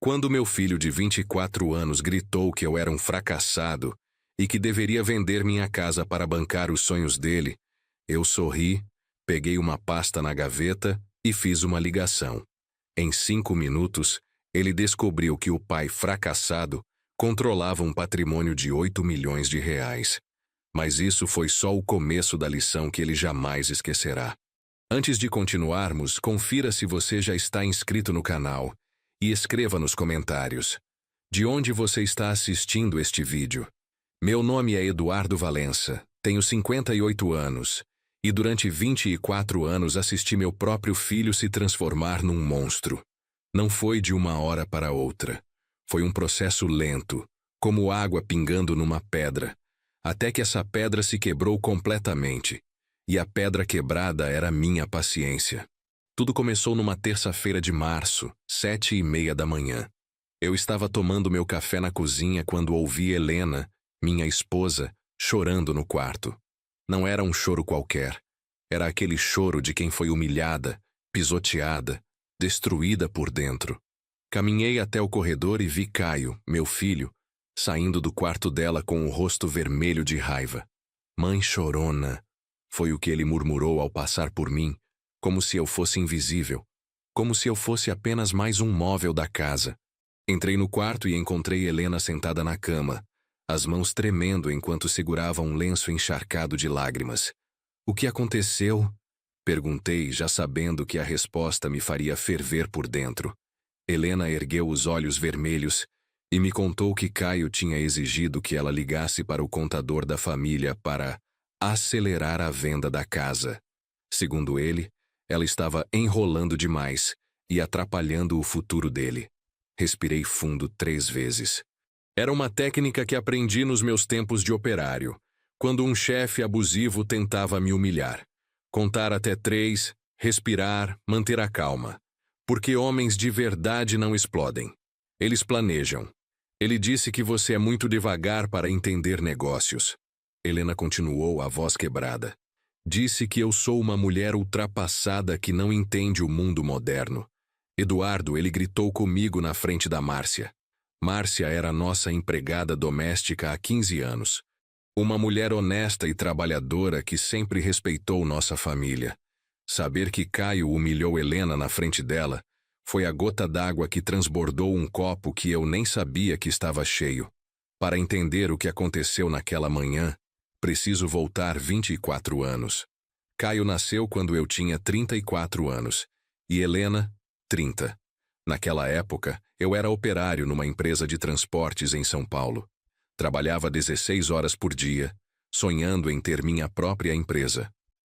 Quando meu filho de 24 anos gritou que eu era um fracassado e que deveria vender minha casa para bancar os sonhos dele, eu sorri, peguei uma pasta na gaveta e fiz uma ligação. Em 5 minutos, ele descobriu que o pai fracassado controlava um patrimônio de 8 milhões de reais. Mas isso foi só o começo da lição que ele jamais esquecerá. Antes de continuarmos, confira se você já está inscrito no canal e escreva nos comentários de onde você está assistindo este vídeo. Meu nome é Eduardo Valença, tenho 58 anos e durante 24 anos assisti meu próprio filho se transformar num monstro. Não foi de uma hora para outra. Foi um processo lento, como água pingando numa pedra, até que essa pedra se quebrou completamente. E a pedra quebrada era minha paciência. Tudo começou numa terça-feira de março, 7h30 da manhã. Eu estava tomando meu café na cozinha quando ouvi Helena, minha esposa, chorando no quarto. Não era um choro qualquer. Era aquele choro de quem foi humilhada, pisoteada, destruída por dentro. Caminhei até o corredor e vi Caio, meu filho, saindo do quarto dela com o rosto vermelho de raiva. Mãe chorona, foi o que ele murmurou ao passar por mim, como se eu fosse invisível, como se eu fosse apenas mais um móvel da casa. Entrei no quarto e encontrei Helena sentada na cama, as mãos tremendo enquanto segurava um lenço encharcado de lágrimas. O que aconteceu? Perguntei, já sabendo que a resposta me faria ferver por dentro. Helena ergueu os olhos vermelhos e me contou que Caio tinha exigido que ela ligasse para o contador da família para acelerar a venda da casa. Segundo ele, ela estava enrolando demais e atrapalhando o futuro dele. Respirei fundo 3 vezes. Era uma técnica que aprendi nos meus tempos de operário, quando um chefe abusivo tentava me humilhar. Contar até 3, respirar, manter a calma. Porque homens de verdade não explodem. Eles planejam. Ele disse que você é muito devagar para entender negócios. Helena continuou, a voz quebrada. Disse que eu sou uma mulher ultrapassada que não entende o mundo moderno. Eduardo, ele gritou comigo na frente da Márcia. Márcia era nossa empregada doméstica há 15 anos. Uma mulher honesta e trabalhadora que sempre respeitou nossa família. Saber que Caio humilhou Helena na frente dela foi a gota d'água que transbordou um copo que eu nem sabia que estava cheio. Para entender o que aconteceu naquela manhã, preciso voltar 24 anos. Caio nasceu quando eu tinha 34 anos e Helena, 30. Naquela época, eu era operário numa empresa de transportes em São Paulo. Trabalhava 16 horas por dia, sonhando em ter minha própria empresa.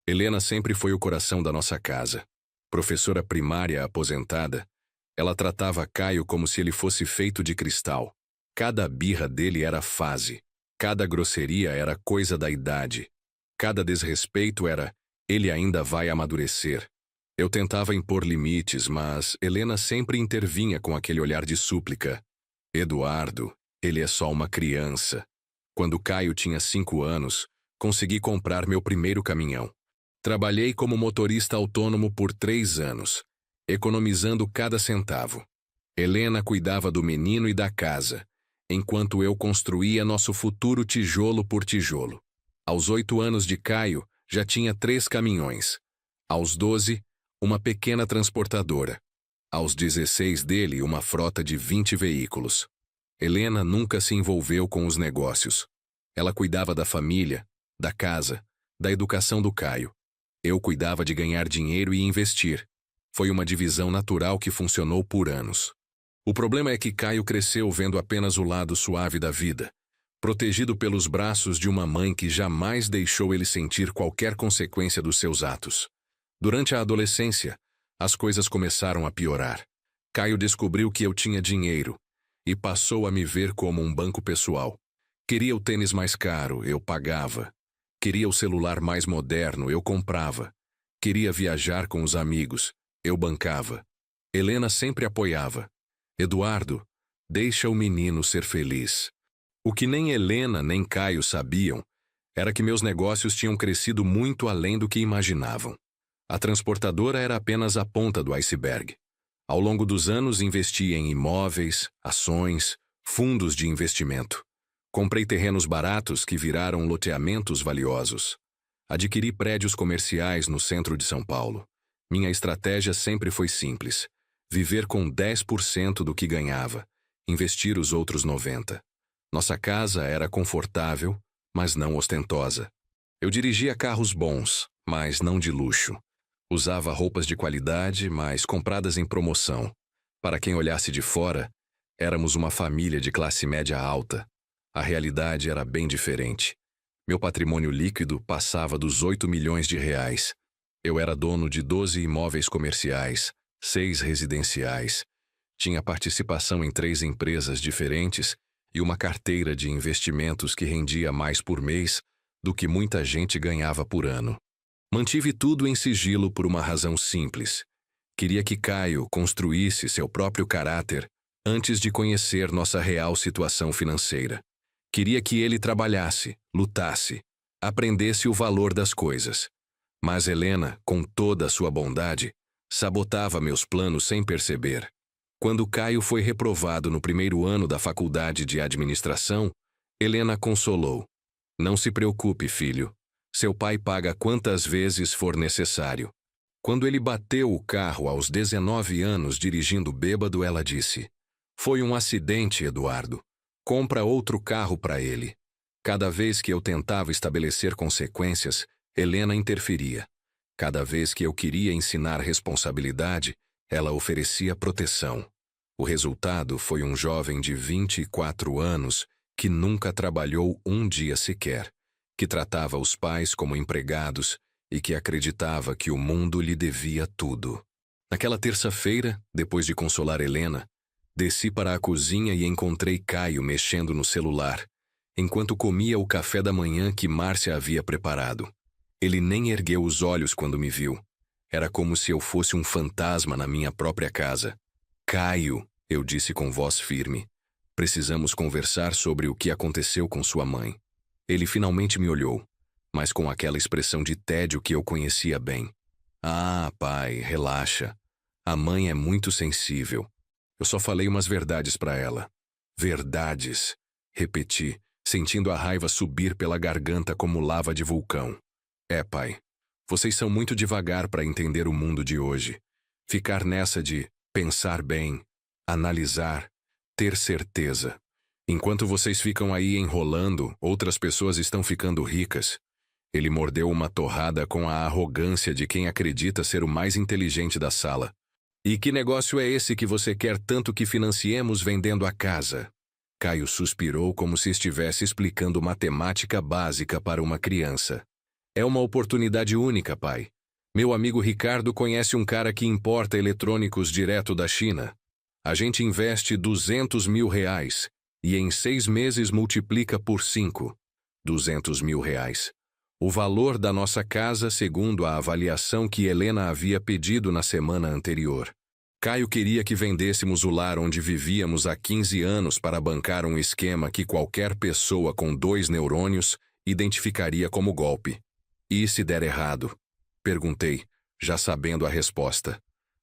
Helena sempre foi o coração da nossa casa. Professora primária aposentada, ela tratava Caio como se ele fosse feito de cristal. Cada birra dele era fase. Cada grosseria era coisa da idade. Cada desrespeito era, ele ainda vai amadurecer. Eu tentava impor limites, mas Helena sempre intervinha com aquele olhar de súplica. Eduardo, ele é só uma criança. Quando Caio tinha 5 anos, consegui comprar meu primeiro caminhão. Trabalhei como motorista autônomo por 3 anos, economizando cada centavo. Helena cuidava do menino e da casa, enquanto eu construía nosso futuro tijolo por tijolo. Aos 8 anos de Caio, já tinha 3 caminhões. Aos 12, uma pequena transportadora. Aos 16 dele, uma frota de 20 veículos. Helena nunca se envolveu com os negócios. Ela cuidava da família, da casa, da educação do Caio. Eu cuidava de ganhar dinheiro e investir. Foi uma divisão natural que funcionou por anos. O problema é que Caio cresceu vendo apenas o lado suave da vida, protegido pelos braços de uma mãe que jamais deixou ele sentir qualquer consequência dos seus atos. Durante a adolescência, as coisas começaram a piorar. Caio descobriu que eu tinha dinheiro e passou a me ver como um banco pessoal. Queria o tênis mais caro, eu pagava. Queria o celular mais moderno, eu comprava. Queria viajar com os amigos, eu bancava. Helena sempre apoiava. Eduardo, deixa o menino ser feliz. O que nem Helena nem Caio sabiam era que meus negócios tinham crescido muito além do que imaginavam. A transportadora era apenas a ponta do iceberg. Ao longo dos anos, investi em imóveis, ações, fundos de investimento. Comprei terrenos baratos que viraram loteamentos valiosos. Adquiri prédios comerciais no centro de São Paulo. Minha estratégia sempre foi simples: viver com 10% do que ganhava, investir os outros 90%. Nossa casa era confortável, mas não ostentosa. Eu dirigia carros bons, mas não de luxo. Usava roupas de qualidade, mas compradas em promoção. Para quem olhasse de fora, éramos uma família de classe média alta. A realidade era bem diferente. Meu patrimônio líquido passava dos 8 milhões de reais. Eu era dono de 12 imóveis comerciais, 6 residenciais. Tinha participação em 3 empresas diferentes e uma carteira de investimentos que rendia mais por mês do que muita gente ganhava por ano. Mantive tudo em sigilo por uma razão simples. Queria que Caio construísse seu próprio caráter antes de conhecer nossa real situação financeira. Queria que ele trabalhasse, lutasse, aprendesse o valor das coisas. Mas Helena, com toda a sua bondade, sabotava meus planos sem perceber. Quando Caio foi reprovado no primeiro ano da faculdade de administração, Helena consolou. Não se preocupe, filho. Seu pai paga quantas vezes for necessário. Quando ele bateu o carro aos 19 anos dirigindo bêbado, ela disse: Foi um acidente, Eduardo. Compra outro carro para ele. Cada vez que eu tentava estabelecer consequências, Helena interferia. Cada vez que eu queria ensinar responsabilidade, ela oferecia proteção. O resultado foi um jovem de 24 anos que nunca trabalhou um dia sequer, que tratava os pais como empregados e que acreditava que o mundo lhe devia tudo. Naquela terça-feira, depois de consolar Helena, desci para a cozinha e encontrei Caio mexendo no celular, enquanto comia o café da manhã que Márcia havia preparado. Ele nem ergueu os olhos quando me viu. Era como se eu fosse um fantasma na minha própria casa. Caio, eu disse com voz firme, precisamos conversar sobre o que aconteceu com sua mãe. Ele finalmente me olhou, mas com aquela expressão de tédio que eu conhecia bem. Ah, pai, relaxa. A mãe é muito sensível. Eu só falei umas verdades para ela. Verdades, repeti, sentindo a raiva subir pela garganta como lava de vulcão. É, pai. Vocês são muito devagar para entender o mundo de hoje. Ficar nessa de pensar bem, analisar, ter certeza. Enquanto vocês ficam aí enrolando, outras pessoas estão ficando ricas. Ele mordeu uma torrada com a arrogância de quem acredita ser o mais inteligente da sala. E que negócio é esse que você quer tanto que financiemos vendendo a casa? Caio suspirou como se estivesse explicando matemática básica para uma criança. É uma oportunidade única, pai. Meu amigo Ricardo conhece um cara que importa eletrônicos direto da China. A gente investe R$200 mil e em 6 meses multiplica por 5. R$200 mil. O valor da nossa casa segundo a avaliação que Helena havia pedido na semana anterior. Caio queria que vendêssemos o lar onde vivíamos há 15 anos para bancar um esquema que qualquer pessoa com 2 neurônios identificaria como golpe. E se der errado? Perguntei, já sabendo a resposta.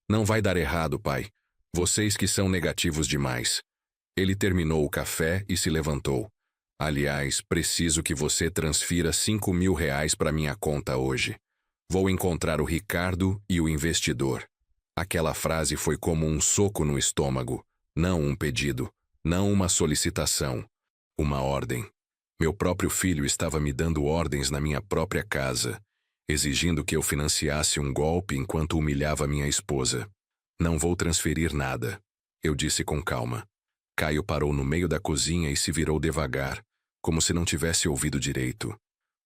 Não vai dar errado, pai. Vocês que são negativos demais. Ele terminou o café e se levantou. Aliás, preciso que você transfira R$5 mil para minha conta hoje. Vou encontrar o Ricardo e o investidor. Aquela frase foi como um soco no estômago. Não um pedido, não uma solicitação. Uma ordem. Meu próprio filho estava me dando ordens na minha própria casa, exigindo que eu financiasse um golpe enquanto humilhava minha esposa. Não vou transferir nada, eu disse com calma. Caio parou no meio da cozinha e se virou devagar, como se não tivesse ouvido direito.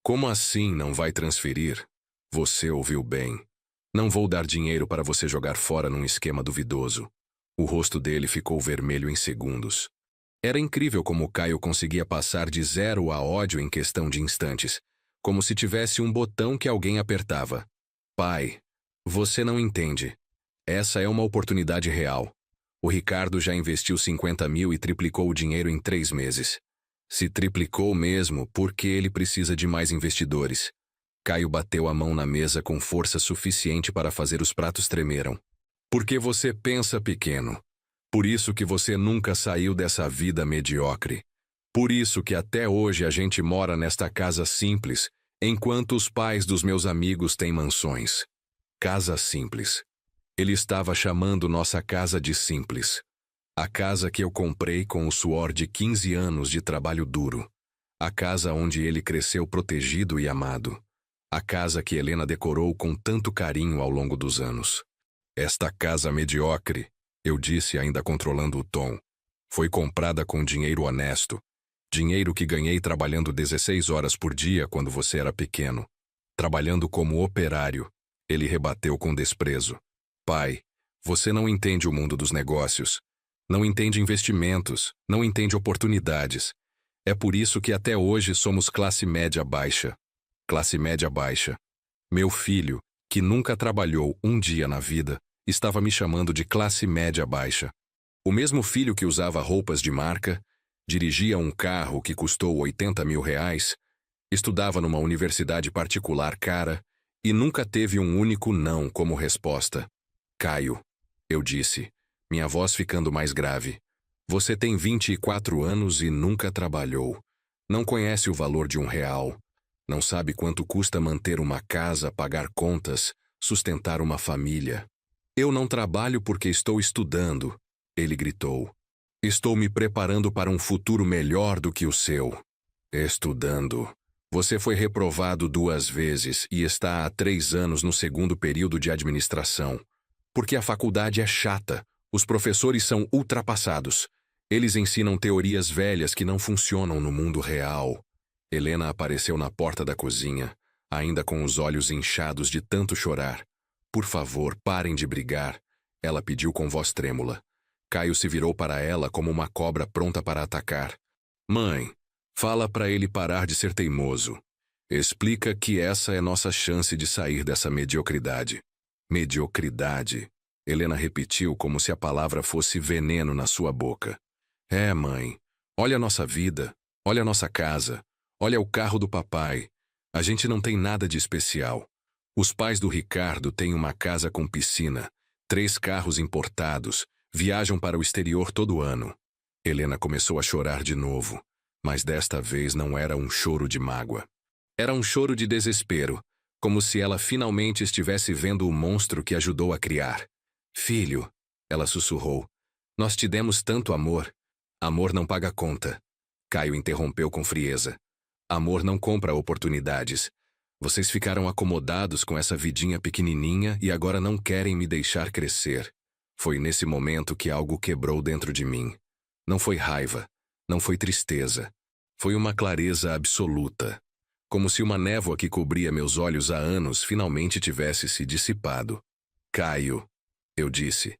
Como assim não vai transferir? Você ouviu bem. Não vou dar dinheiro para você jogar fora num esquema duvidoso. O rosto dele ficou vermelho em segundos. Era incrível como Caio conseguia passar de 0 a ódio em questão de instantes, como se tivesse um botão que alguém apertava. Pai, você não entende. Essa é uma oportunidade real. O Ricardo já investiu 50 mil e triplicou o dinheiro em 3 meses. Se triplicou mesmo, por que ele precisa de mais investidores? Caio bateu a mão na mesa com força suficiente para fazer os pratos tremeram. Porque você pensa pequeno. Por isso que você nunca saiu dessa vida mediocre. Por isso que até hoje a gente mora nesta casa simples, enquanto os pais dos meus amigos têm mansões. Casa simples. Ele estava chamando nossa casa de simples. A casa que eu comprei com o suor de 15 anos de trabalho duro. A casa onde ele cresceu protegido e amado. A casa que Helena decorou com tanto carinho ao longo dos anos. Esta casa mediocre, eu disse ainda controlando o tom, foi comprada com dinheiro honesto. Dinheiro que ganhei trabalhando 16 horas por dia quando você era pequeno. Trabalhando como operário. Ele rebateu com desprezo. Pai, você não entende o mundo dos negócios. Não entende investimentos. Não entende oportunidades. É por isso que até hoje somos classe média baixa. Classe média baixa. Meu filho, que nunca trabalhou um dia na vida, estava me chamando de classe média baixa. O mesmo filho que usava roupas de marca, dirigia um carro que custou 80 mil reais, estudava numa universidade particular cara e nunca teve um único não como resposta. Caio, eu disse, minha voz ficando mais grave. Você tem 24 anos e nunca trabalhou. Não conhece o valor de R$1. Não sabe quanto custa manter uma casa, pagar contas, sustentar uma família. Eu não trabalho porque estou estudando, ele gritou. Estou me preparando para um futuro melhor do que o seu. Estudando. Você foi reprovado 2 vezes e está há 3 anos no segundo período de administração. Porque a faculdade é chata. Os professores são ultrapassados. Eles ensinam teorias velhas que não funcionam no mundo real. Helena apareceu na porta da cozinha, ainda com os olhos inchados de tanto chorar. Por favor, parem de brigar. Ela pediu com voz trêmula. Caio se virou para ela como uma cobra pronta para atacar. Mãe, fala para ele parar de ser teimoso. Explica que essa é nossa chance de sair dessa mediocridade. Mediocridade. Helena repetiu como se a palavra fosse veneno na sua boca. É, mãe. Olha a nossa vida. Olha a nossa casa. Olha o carro do papai. A gente não tem nada de especial. Os pais do Ricardo têm uma casa com piscina, 3 carros importados, viajam para o exterior todo ano. Helena começou a chorar de novo, mas desta vez não era um choro de mágoa. Era um choro de desespero, como se ela finalmente estivesse vendo o monstro que ajudou a criar. Filho, ela sussurrou, nós te demos tanto amor. Amor não paga conta. Caio interrompeu com frieza. Amor não compra oportunidades. Vocês ficaram acomodados com essa vidinha pequenininha e agora não querem me deixar crescer. Foi nesse momento que algo quebrou dentro de mim. Não foi raiva, não foi tristeza. Foi uma clareza absoluta. Como se uma névoa que cobria meus olhos há anos finalmente tivesse se dissipado. Caio, eu disse,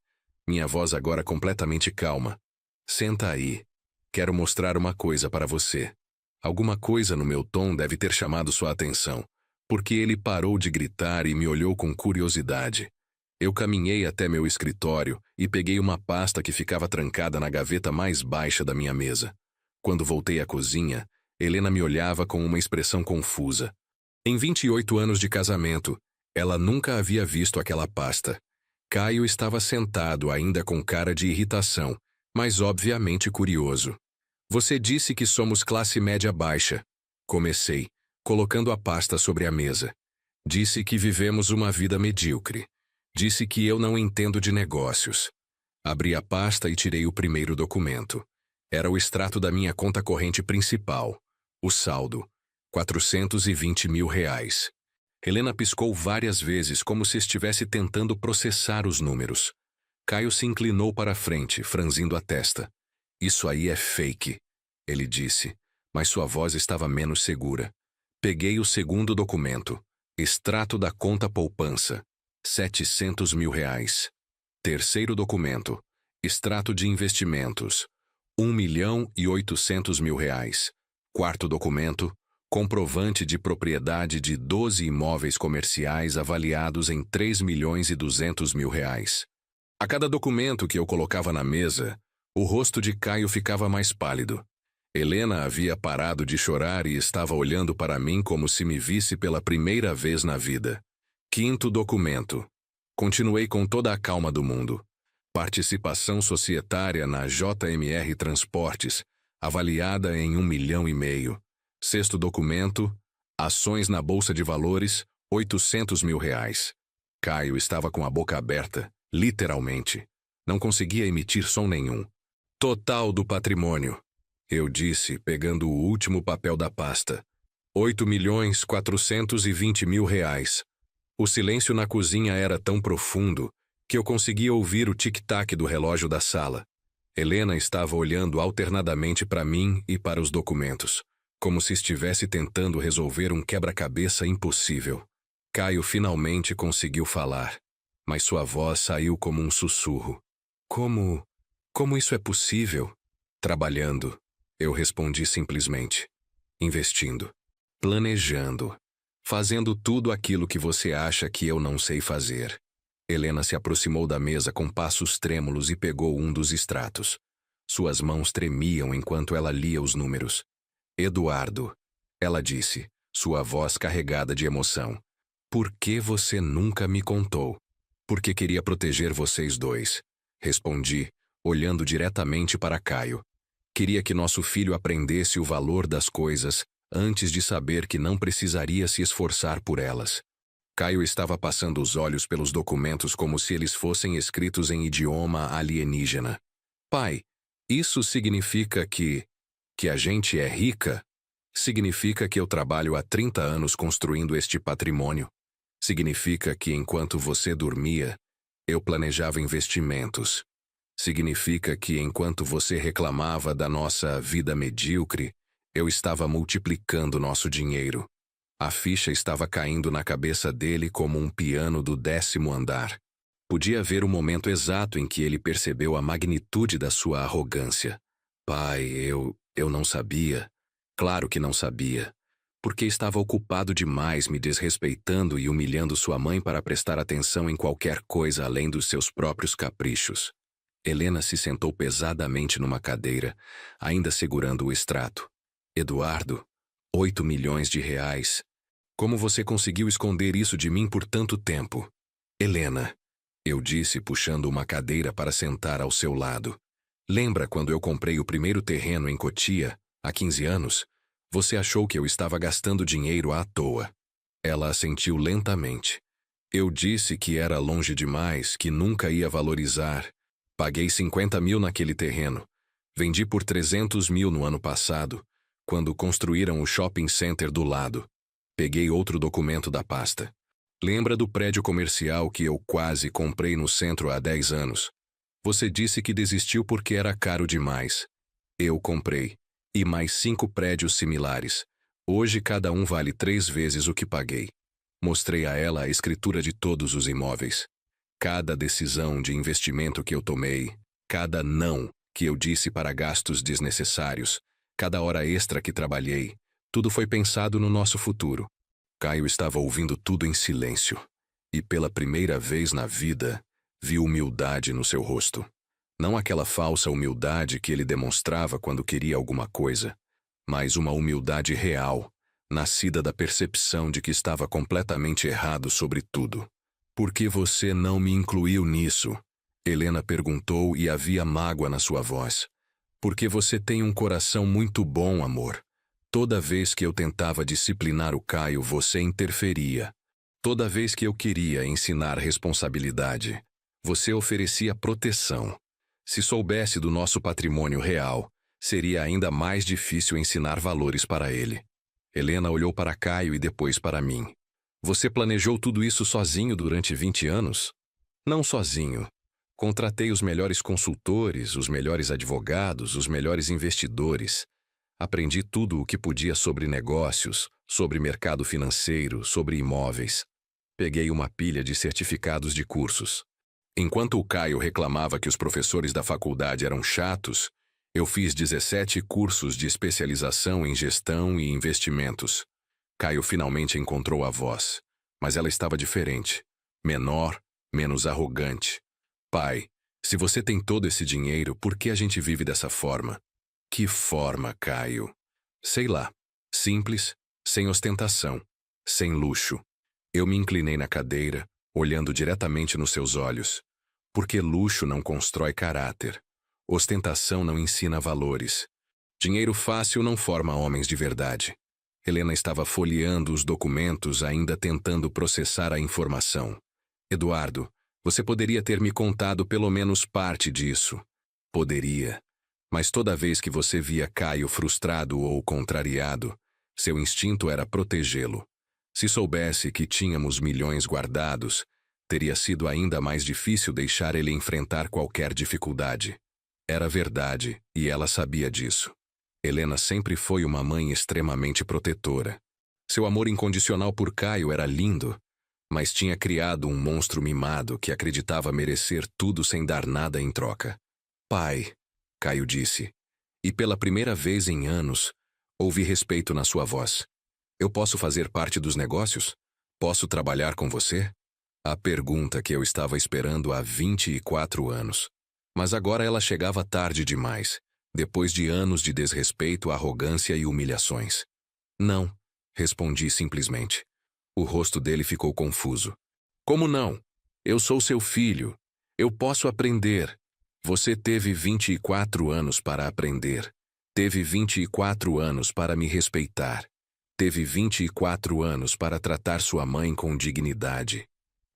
minha voz agora completamente calma. Senta aí. Quero mostrar uma coisa para você. Alguma coisa no meu tom deve ter chamado sua atenção, porque ele parou de gritar e me olhou com curiosidade. Eu caminhei até meu escritório e peguei uma pasta que ficava trancada na gaveta mais baixa da minha mesa. Quando voltei à cozinha, Helena me olhava com uma expressão confusa. Em 28 anos de casamento, ela nunca havia visto aquela pasta. Caio estava sentado ainda com cara de irritação, mas obviamente curioso. Você disse que somos classe média baixa. Comecei, colocando a pasta sobre a mesa. Disse que vivemos uma vida medíocre. Disse que eu não entendo de negócios. Abri a pasta e tirei o primeiro documento. Era o extrato da minha conta corrente principal. O saldo, R$420 mil. Helena piscou várias vezes como se estivesse tentando processar os números. Caio se inclinou para a frente, franzindo a testa. Isso aí é fake, ele disse, mas sua voz estava menos segura. Peguei o segundo documento. Extrato da conta poupança. R$700 mil. Terceiro documento. Extrato de investimentos. R$1.800.000. Quarto documento. Comprovante de propriedade de 12 imóveis comerciais avaliados em R$3.200.000. A cada documento que eu colocava na mesa, o rosto de Caio ficava mais pálido. Helena havia parado de chorar e estava olhando para mim como se me visse pela primeira vez na vida. Quinto documento. Continuei com toda a calma do mundo. Participação societária na JMR Transportes, avaliada em 1,5 milhão. Sexto documento, ações na Bolsa de Valores, R$ 800 mil. Caio estava com a boca aberta, literalmente. Não conseguia emitir som nenhum. Total do patrimônio, eu disse, pegando o último papel da pasta. R$ 8.420.000. O silêncio na cozinha era tão profundo que eu conseguia ouvir o tic-tac do relógio da sala. Helena estava olhando alternadamente para mim e para os documentos, como se estivesse tentando resolver um quebra-cabeça impossível. Caio finalmente conseguiu falar, mas sua voz saiu como um sussurro. Como isso é possível? Trabalhando, eu respondi simplesmente. Investindo. Planejando. Fazendo tudo aquilo que você acha que eu não sei fazer. Helena se aproximou da mesa com passos trêmulos e pegou um dos extratos. Suas mãos tremiam enquanto ela lia os números. Eduardo, ela disse, sua voz carregada de emoção. Por que você nunca me contou? Porque queria proteger vocês dois. Respondi, olhando diretamente para Caio. Queria que nosso filho aprendesse o valor das coisas antes de saber que não precisaria se esforçar por elas. Caio estava passando os olhos pelos documentos como se eles fossem escritos em idioma alienígena. Pai, isso significa que a gente é rica? Significa que eu trabalho há 30 anos construindo este patrimônio. Significa que enquanto você dormia, eu planejava investimentos. Significa que enquanto você reclamava da nossa vida medíocre, eu estava multiplicando nosso dinheiro. A ficha estava caindo na cabeça dele como um piano do 10º andar. Podia ver o momento exato em que ele percebeu a magnitude da sua arrogância. Pai, eu não sabia. Claro que não sabia. Porque estava ocupado demais me desrespeitando e humilhando sua mãe para prestar atenção em qualquer coisa além dos seus próprios caprichos. Helena se sentou pesadamente numa cadeira, ainda segurando o extrato. Eduardo, R$ 8 milhões. Como você conseguiu esconder isso de mim por tanto tempo? Helena, eu disse puxando uma cadeira para sentar ao seu lado. Lembra quando eu comprei o primeiro terreno em Cotia, há 15 anos? Você achou que eu estava gastando dinheiro à toa. Ela assentiu lentamente. Eu disse que era longe demais, que nunca ia valorizar. Paguei 50 mil naquele terreno. Vendi por 300 mil no ano passado, quando construíram o shopping center do lado. Peguei outro documento da pasta. Lembra do prédio comercial que eu quase comprei no centro há 10 anos? Você disse que desistiu porque era caro demais. Eu comprei. E mais 5 prédios similares. Hoje cada um vale 3 vezes o que paguei. Mostrei a ela a escritura de todos os imóveis. Cada decisão de investimento que eu tomei, cada não que eu disse para gastos desnecessários, cada hora extra que trabalhei, tudo foi pensado no nosso futuro. Caio estava ouvindo tudo em silêncio. E pela primeira vez na vida, vi humildade no seu rosto. Não aquela falsa humildade que ele demonstrava quando queria alguma coisa, mas uma humildade real, nascida da percepção de que estava completamente errado sobre tudo. Por que você não me incluiu nisso? Helena perguntou e havia mágoa na sua voz. Porque você tem um coração muito bom, amor. Toda vez que eu tentava disciplinar o Caio, você interferia. Toda vez que eu queria ensinar responsabilidade, você oferecia proteção. Se soubesse do nosso patrimônio real, seria ainda mais difícil ensinar valores para ele. Helena olhou para Caio e depois para mim. Você planejou tudo isso sozinho durante 20 anos? Não sozinho. Contratei os melhores consultores, os melhores advogados, os melhores investidores. Aprendi tudo o que podia sobre negócios, sobre mercado financeiro, sobre imóveis. Peguei uma pilha de certificados de cursos. Enquanto o Caio reclamava que os professores da faculdade eram chatos, eu fiz 17 cursos de especialização em gestão e investimentos. Caio finalmente encontrou a voz, mas ela estava diferente. Menor, menos arrogante. Pai, se você tem todo esse dinheiro, por que a gente vive dessa forma? Que forma, Caio? Sei lá. Simples, sem ostentação, sem luxo. Eu me inclinei na cadeira, olhando diretamente nos seus olhos. Porque luxo não constrói caráter. Ostentação não ensina valores. Dinheiro fácil não forma homens de verdade. Helena estava folheando os documentos, ainda tentando processar a informação. Eduardo, você poderia ter me contado pelo menos parte disso. Poderia. Mas toda vez que você via Caio frustrado ou contrariado, seu instinto era protegê-lo. Se soubesse que tínhamos milhões guardados, teria sido ainda mais difícil deixar ele enfrentar qualquer dificuldade. Era verdade, e ela sabia disso. Helena sempre foi uma mãe extremamente protetora. Seu amor incondicional por Caio era lindo, mas tinha criado um monstro mimado que acreditava merecer tudo sem dar nada em troca. Pai, Caio disse, e pela primeira vez em anos, ouvi respeito na sua voz. Eu posso fazer parte dos negócios? Posso trabalhar com você? A pergunta que eu estava esperando há 24 anos. Mas agora ela chegava tarde demais, depois de anos de desrespeito, arrogância e humilhações. Não, respondi simplesmente. O rosto dele ficou confuso. Como não? Eu sou seu filho. Eu posso aprender. Você teve 24 anos para aprender. Teve 24 anos para me respeitar. Teve 24 anos para tratar sua mãe com dignidade.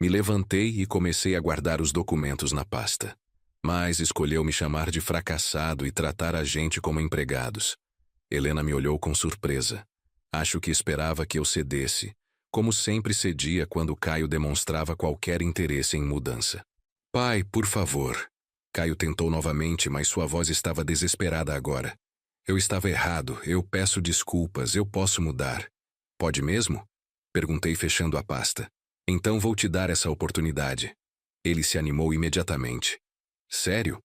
Me levantei e comecei a guardar os documentos na pasta. Mas escolheu me chamar de fracassado e tratar a gente como empregados. Helena me olhou com surpresa. Acho que esperava que eu cedesse, como sempre cedia quando Caio demonstrava qualquer interesse em mudança. Pai, por favor. Caio tentou novamente, mas sua voz estava desesperada agora. Eu estava errado, eu peço desculpas, eu posso mudar. Pode mesmo? Perguntei fechando a pasta. Então vou te dar essa oportunidade. Ele se animou imediatamente. Sério?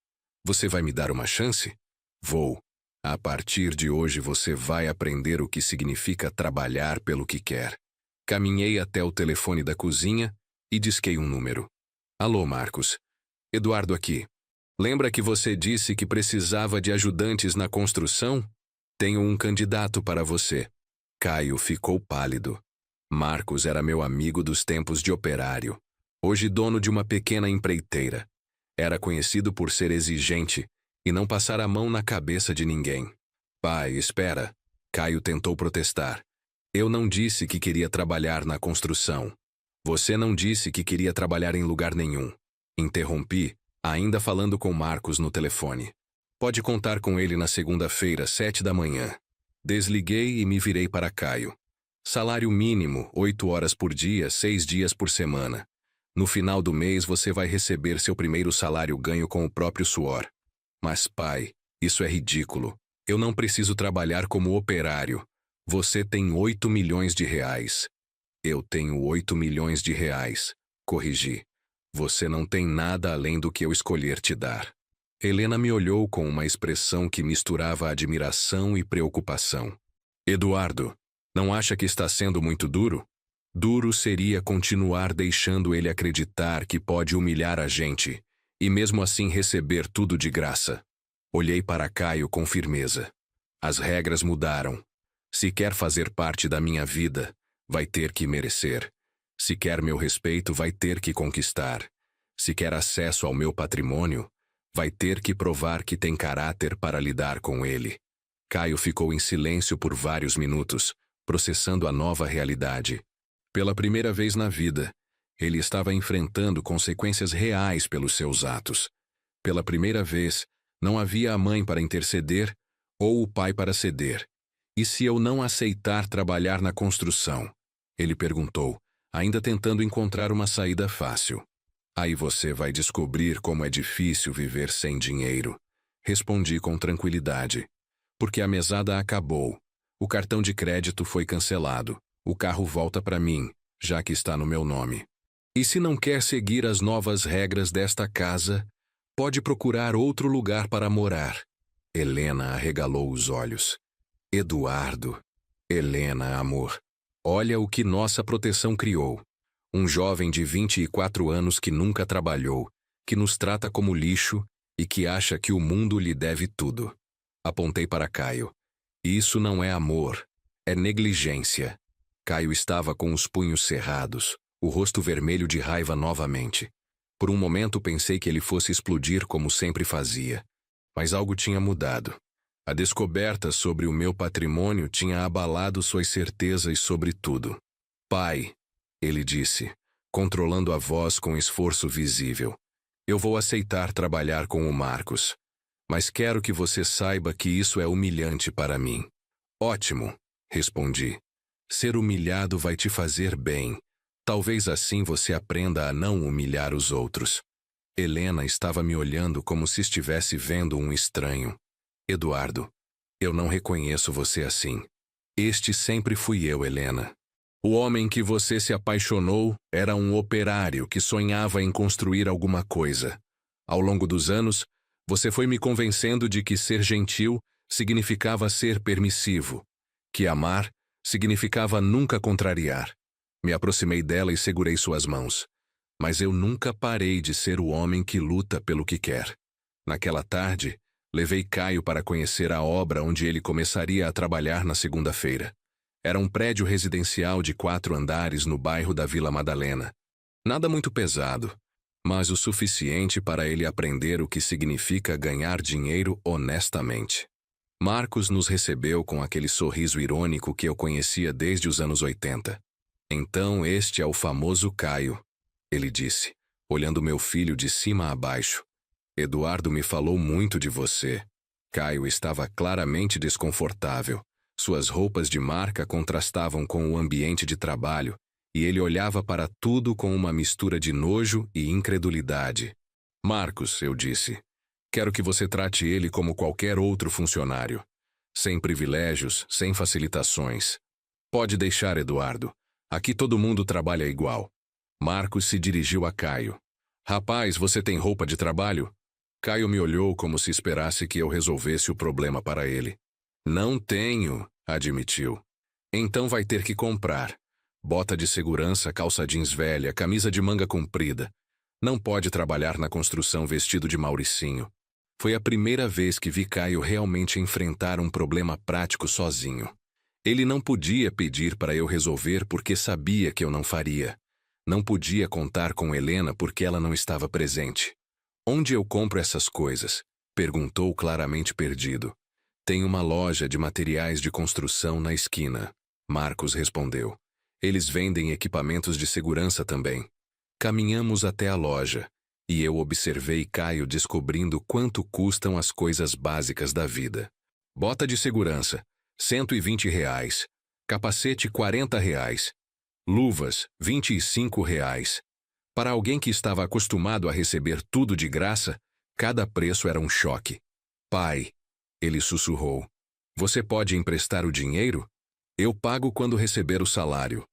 Você vai me dar uma chance? Vou. A partir de hoje você vai aprender o que significa trabalhar pelo que quer. Caminhei até o telefone da cozinha e disquei um número. Alô, Marcos. Eduardo aqui. Lembra que você disse que precisava de ajudantes na construção? Tenho um candidato para você. Caio ficou pálido. Marcos era meu amigo dos tempos de operário. Hoje dono de uma pequena empreiteira. Era conhecido por ser exigente e não passar a mão na cabeça de ninguém. Pai, espera. Caio tentou protestar. Eu não disse que queria trabalhar na construção. Você não disse que queria trabalhar em lugar nenhum. Interrompi, ainda falando com Marcos no telefone. Pode contar com ele na segunda-feira, 7 da manhã. Desliguei e me virei para Caio. Salário mínimo, 8 horas por dia, 6 dias por semana. No final do mês você vai receber seu primeiro salário ganho com o próprio suor. Mas pai, isso é ridículo. Eu não preciso trabalhar como operário. Você tem 8 milhões de reais. Eu tenho 8 milhões de reais. Corrigi. Você não tem nada além do que eu escolher te dar. Helena me olhou com uma expressão que misturava admiração e preocupação. Eduardo, não acha que está sendo muito duro? Duro seria continuar deixando ele acreditar que pode humilhar a gente e mesmo assim receber tudo de graça. Olhei para Caio com firmeza. As regras mudaram. Se quer fazer parte da minha vida, vai ter que merecer. Se quer meu respeito, vai ter que conquistar. Se quer acesso ao meu patrimônio, vai ter que provar que tem caráter para lidar com ele. Caio ficou em silêncio por vários minutos, processando a nova realidade. Pela primeira vez na vida, ele estava enfrentando consequências reais pelos seus atos. Pela primeira vez, não havia a mãe para interceder ou o pai para ceder. E se eu não aceitar trabalhar na construção? Ele perguntou, ainda tentando encontrar uma saída fácil. Aí você vai descobrir como é difícil viver sem dinheiro. Respondi com tranquilidade. Porque a mesada acabou. O cartão de crédito foi cancelado. O carro volta para mim, já que está no meu nome. E se não quer seguir as novas regras desta casa, pode procurar outro lugar para morar. Helena arregalou os olhos. Eduardo. Helena, amor. Olha o que nossa proteção criou. Um jovem de 24 anos que nunca trabalhou, que nos trata como lixo e que acha que o mundo lhe deve tudo. Apontei para Caio. Isso não é amor, é negligência. Caio estava com os punhos cerrados, o rosto vermelho de raiva novamente. Por um momento pensei que ele fosse explodir como sempre fazia. Mas algo tinha mudado. A descoberta sobre o meu patrimônio tinha abalado suas certezas sobre tudo. Pai, ele disse, controlando a voz com esforço visível. Eu vou aceitar trabalhar com o Marcos. Mas quero que você saiba que isso é humilhante para mim. Ótimo, respondi. Ser humilhado vai te fazer bem. Talvez assim você aprenda a não humilhar os outros. Helena estava me olhando como se estivesse vendo um estranho. Eduardo, eu não reconheço você assim. Este sempre fui eu, Helena. O homem que você se apaixonou era um operário que sonhava em construir alguma coisa. Ao longo dos anos, você foi me convencendo de que ser gentil significava ser permissivo, que amar significava nunca contrariar. Me aproximei dela e segurei suas mãos. Mas eu nunca parei de ser o homem que luta pelo que quer. Naquela tarde, levei Caio para conhecer a obra onde ele começaria a trabalhar na segunda-feira. Era um prédio residencial de 4 andares no bairro da Vila Madalena. Nada muito pesado, mas o suficiente para ele aprender o que significa ganhar dinheiro honestamente. Marcos nos recebeu com aquele sorriso irônico que eu conhecia desde os anos 80. Então este é o famoso Caio, ele disse, olhando meu filho de cima a baixo. Eduardo me falou muito de você. Caio estava claramente desconfortável. Suas roupas de marca contrastavam com o ambiente de trabalho, e ele olhava para tudo com uma mistura de nojo e incredulidade. Marcos, eu disse, quero que você trate ele como qualquer outro funcionário. Sem privilégios, sem facilitações. Pode deixar, Eduardo. Aqui todo mundo trabalha igual. Marcos se dirigiu a Caio. Rapaz, você tem roupa de trabalho? Caio me olhou como se esperasse que eu resolvesse o problema para ele. Não tenho, admitiu. Então vai ter que comprar. Bota de segurança, calça jeans velha, camisa de manga comprida. Não pode trabalhar na construção vestido de Mauricinho. Foi a primeira vez que vi Caio realmente enfrentar um problema prático sozinho. Ele não podia pedir para eu resolver porque sabia que eu não faria. Não podia contar com Helena porque ela não estava presente. Onde eu compro essas coisas? Perguntou claramente perdido. Tem uma loja de materiais de construção na esquina. Marcos respondeu. Eles vendem equipamentos de segurança também. Caminhamos até a loja, e eu observei Caio descobrindo quanto custam as coisas básicas da vida. Bota de segurança, R$120. Capacete, R$40. Luvas, R$25. Para alguém que estava acostumado a receber tudo de graça, cada preço era um choque. Pai, ele sussurrou, você pode emprestar o dinheiro? Eu pago quando receber o salário.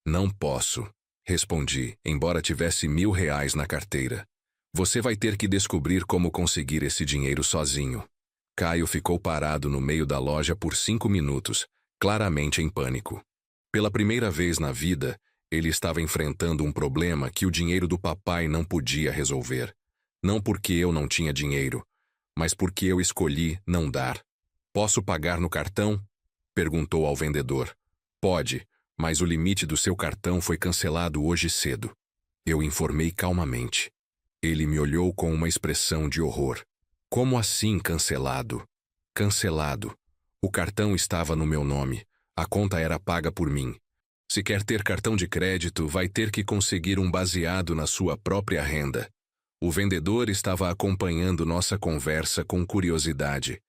Não posso, respondi, embora tivesse R$1.000 na carteira. Você vai ter que descobrir como conseguir esse dinheiro sozinho. Caio ficou parado no meio da loja por 5 minutos, claramente em pânico. Pela primeira vez na vida, ele estava enfrentando um problema que o dinheiro do papai não podia resolver. Não porque eu não tinha dinheiro, mas porque eu escolhi não dar. Posso pagar no cartão? Perguntou ao vendedor. Pode, mas o limite do seu cartão foi cancelado hoje cedo. Eu informei calmamente. Ele me olhou com uma expressão de horror. Como assim cancelado? Cancelado. O cartão estava no meu nome. A conta era paga por mim. Se quer ter cartão de crédito, vai ter que conseguir um baseado na sua própria renda. O vendedor estava acompanhando nossa conversa com curiosidade.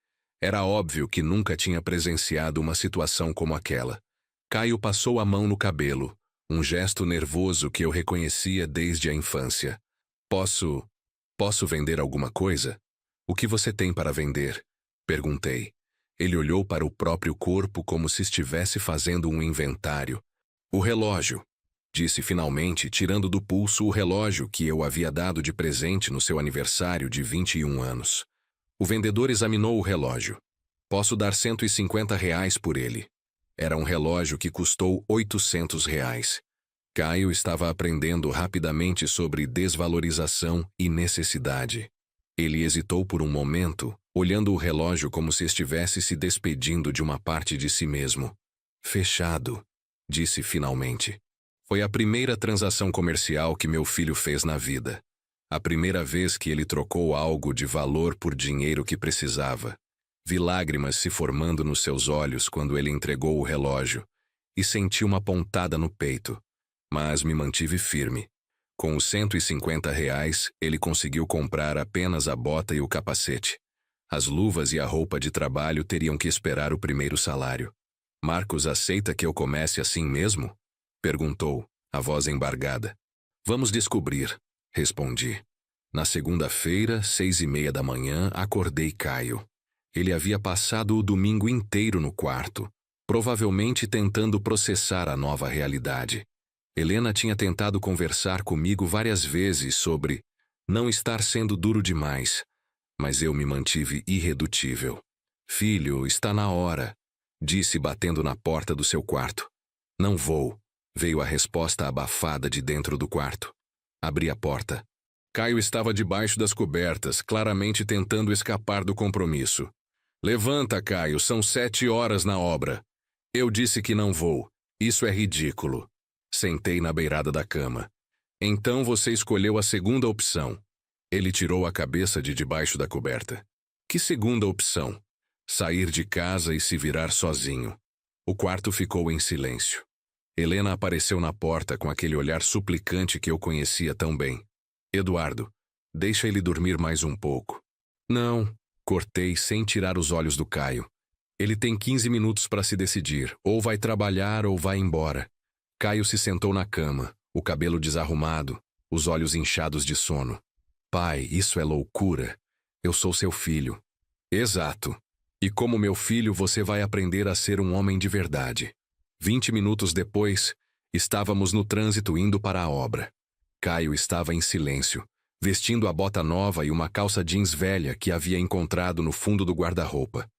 Era óbvio que nunca tinha presenciado uma situação como aquela. Caio passou a mão no cabelo, um gesto nervoso que eu reconhecia desde a infância. Posso vender alguma coisa? O que você tem para vender? Perguntei. Ele olhou para o próprio corpo como se estivesse fazendo um inventário. O relógio, disse finalmente, tirando do pulso o relógio que eu havia dado de presente no seu aniversário de 21 anos. O vendedor examinou o relógio. Posso dar R$150 por ele. Era um relógio que custou R$800. Caio estava aprendendo rapidamente sobre desvalorização e necessidade. Ele hesitou por um momento, olhando o relógio como se estivesse se despedindo de uma parte de si mesmo. Fechado, disse finalmente. Foi a primeira transação comercial que meu filho fez na vida. A primeira vez que ele trocou algo de valor por dinheiro que precisava. Vi lágrimas se formando nos seus olhos quando ele entregou o relógio e senti uma pontada no peito, mas me mantive firme. Com os R$ 150, ele conseguiu comprar apenas a bota e o capacete. As luvas e a roupa de trabalho teriam que esperar o primeiro salário. Marcos aceita que eu comece assim mesmo? Perguntou, a voz embargada. Vamos descobrir, respondi. Na segunda-feira, 6:30 da manhã, acordei Caio. Ele havia passado o domingo inteiro no quarto, provavelmente tentando processar a nova realidade. Helena tinha tentado conversar comigo várias vezes sobre não estar sendo duro demais, mas eu me mantive irredutível. Filho, está na hora, disse batendo na porta do seu quarto. Não vou, veio a resposta abafada de dentro do quarto. Abri a porta. Caio estava debaixo das cobertas, claramente tentando escapar do compromisso. Levanta, Caio, são 7 horas na obra. Eu disse que não vou. Isso é ridículo. Sentei na beirada da cama. Então você escolheu a segunda opção. Ele tirou a cabeça de debaixo da coberta. Que segunda opção? Sair de casa e se virar sozinho. O quarto ficou em silêncio. Helena apareceu na porta com aquele olhar suplicante que eu conhecia tão bem. Eduardo, deixa ele dormir mais um pouco. Não, cortei sem tirar os olhos do Caio. Ele tem 15 minutos para se decidir, ou vai trabalhar ou vai embora. Caio se sentou na cama, o cabelo desarrumado, os olhos inchados de sono. Pai, isso é loucura. Eu sou seu filho. Exato. E como meu filho, você vai aprender a ser um homem de verdade. 20 minutos depois, estávamos no trânsito indo para a obra. Caio estava em silêncio, vestindo a bota nova e uma calça jeans velha que havia encontrado no fundo do guarda-roupa.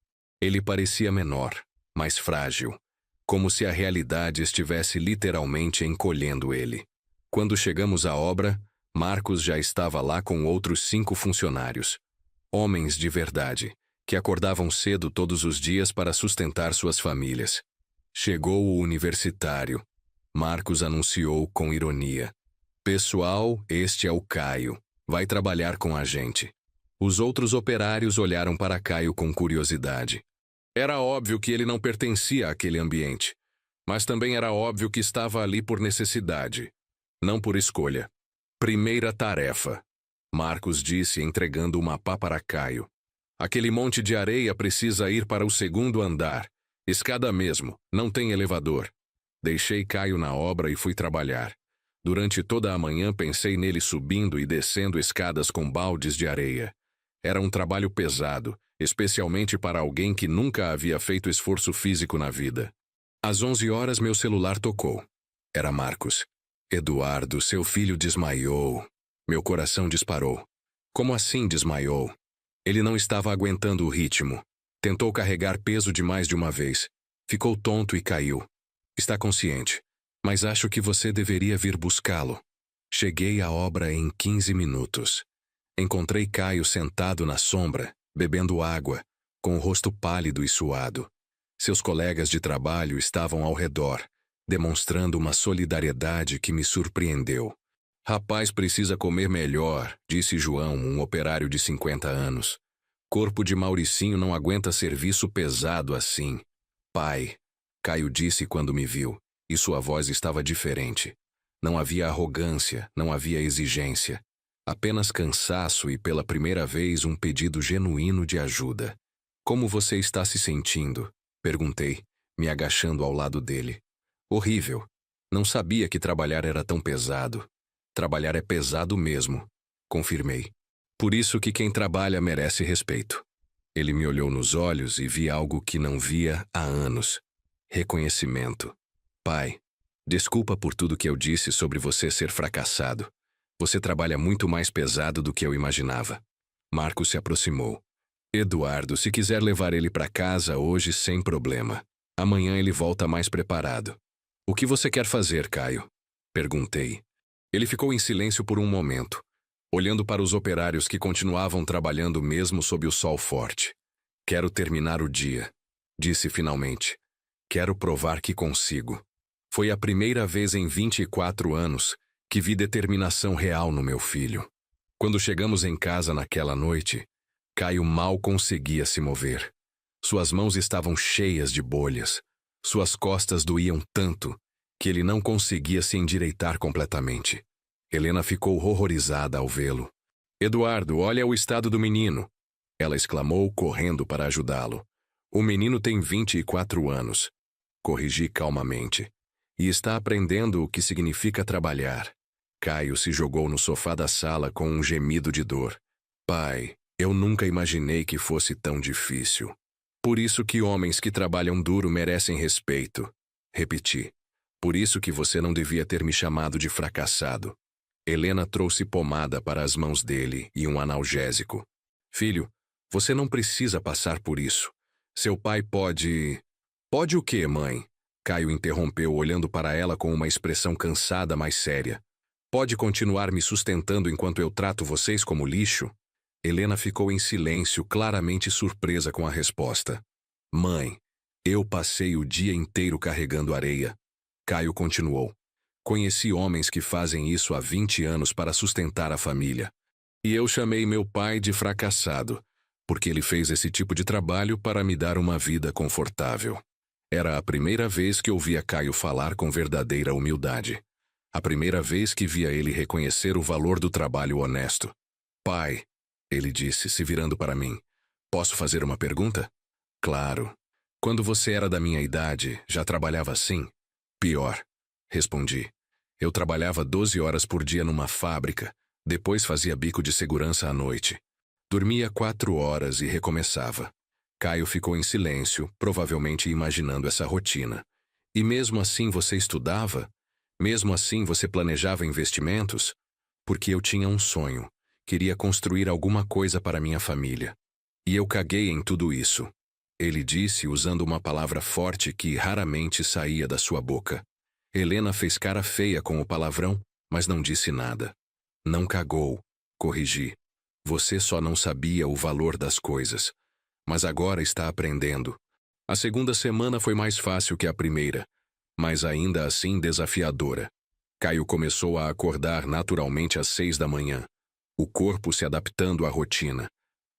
Ele parecia menor, mais frágil, como se a realidade estivesse literalmente encolhendo ele. Quando chegamos à obra, Marcos já estava lá com outros 5 funcionários. Homens de verdade, que acordavam cedo todos os dias para sustentar suas famílias. Chegou o universitário. Marcos anunciou com ironia. Pessoal, este é o Caio. Vai trabalhar com a gente. Os outros operários olharam para Caio com curiosidade. Era óbvio que ele não pertencia àquele ambiente, mas também era óbvio que estava ali por necessidade, não por escolha. Primeira tarefa, Marcos disse entregando uma pá para Caio. Aquele monte de areia precisa ir para o segundo andar. Escada mesmo, não tem elevador. Deixei Caio na obra e fui trabalhar. Durante toda a manhã pensei nele subindo e descendo escadas com baldes de areia. Era um trabalho pesado, especialmente para alguém que nunca havia feito esforço físico na vida. Às 11 horas meu celular tocou. Era Marcos. Eduardo, seu filho desmaiou. Meu coração disparou. Como assim desmaiou? Ele não estava aguentando o ritmo. Tentou carregar peso demais de uma vez. Ficou tonto e caiu. Está consciente, mas acho que você deveria vir buscá-lo. Cheguei à obra em 15 minutos. Encontrei Caio sentado na sombra, bebendo água, com o rosto pálido e suado. Seus colegas de trabalho estavam ao redor, demonstrando uma solidariedade que me surpreendeu. Rapaz precisa comer melhor, disse João, um operário de 50 anos. Corpo de Mauricinho não aguenta serviço pesado assim. Pai, Caio disse quando me viu, e sua voz estava diferente. Não havia arrogância, não havia exigência. Apenas cansaço e, pela primeira vez, um pedido genuíno de ajuda. Como você está se sentindo? Perguntei, me agachando ao lado dele. Horrível. Não sabia que trabalhar era tão pesado. Trabalhar é pesado mesmo, confirmei. Por isso que quem trabalha merece respeito. Ele me olhou nos olhos e vi algo que não via há anos. Reconhecimento. Pai, desculpa por tudo que eu disse sobre você ser fracassado. Você trabalha muito mais pesado do que eu imaginava. Marcos se aproximou. Eduardo, se quiser levar ele para casa hoje, sem problema. Amanhã ele volta mais preparado. O que você quer fazer, Caio? Perguntei. Ele ficou em silêncio por um momento, olhando para os operários que continuavam trabalhando mesmo sob o sol forte. Quero terminar o dia, disse finalmente. Quero provar que consigo. Foi a primeira vez em 24 anos que vi determinação real no meu filho. Quando chegamos em casa naquela noite, Caio mal conseguia se mover. Suas mãos estavam cheias de bolhas. Suas costas doíam tanto que ele não conseguia se endireitar completamente. Helena ficou horrorizada ao vê-lo. "Eduardo, olha o estado do menino!" Ela exclamou, correndo para ajudá-lo. "O menino tem 24 anos. Corrigi calmamente. E está aprendendo o que significa trabalhar." Caio se jogou no sofá da sala com um gemido de dor. "Pai, eu nunca imaginei que fosse tão difícil. Por isso que homens que trabalham duro merecem respeito." Repeti. "Por isso que você não devia ter me chamado de fracassado." Helena trouxe pomada para as mãos dele e um analgésico. "Filho, você não precisa passar por isso. Seu pai pode..." "Pode o quê, mãe?" Caio interrompeu, olhando para ela com uma expressão cansada, mas séria. "Pode continuar me sustentando enquanto eu trato vocês como lixo?" Helena ficou em silêncio, claramente surpresa com a resposta. "Mãe, eu passei o dia inteiro carregando areia." Caio continuou. "Conheci homens que fazem isso há 20 anos para sustentar a família. E eu chamei meu pai de fracassado, porque ele fez esse tipo de trabalho para me dar uma vida confortável." Era a primeira vez que ouvia Caio falar com verdadeira humildade. A primeira vez que via ele reconhecer o valor do trabalho honesto. "Pai," ele disse, se virando para mim, "posso fazer uma pergunta?" "Claro. Quando você era da minha idade, já trabalhava assim?" "Pior," respondi. "Eu trabalhava 12 horas por dia numa fábrica, depois fazia bico de segurança à noite. Dormia 4 horas e recomeçava." Caio ficou em silêncio, provavelmente imaginando essa rotina. "E mesmo assim você estudava? Mesmo assim você planejava investimentos?" "Porque eu tinha um sonho. Queria construir alguma coisa para minha família. E eu caguei em tudo isso." Ele disse usando uma palavra forte que raramente saía da sua boca. Helena fez cara feia com o palavrão, mas não disse nada. "Não cagou", corrigi. "Você só não sabia o valor das coisas. Mas agora está aprendendo." A segunda semana foi mais fácil que a primeira, mas ainda assim desafiadora. Caio começou a acordar naturalmente às 6 da manhã, o corpo se adaptando à rotina.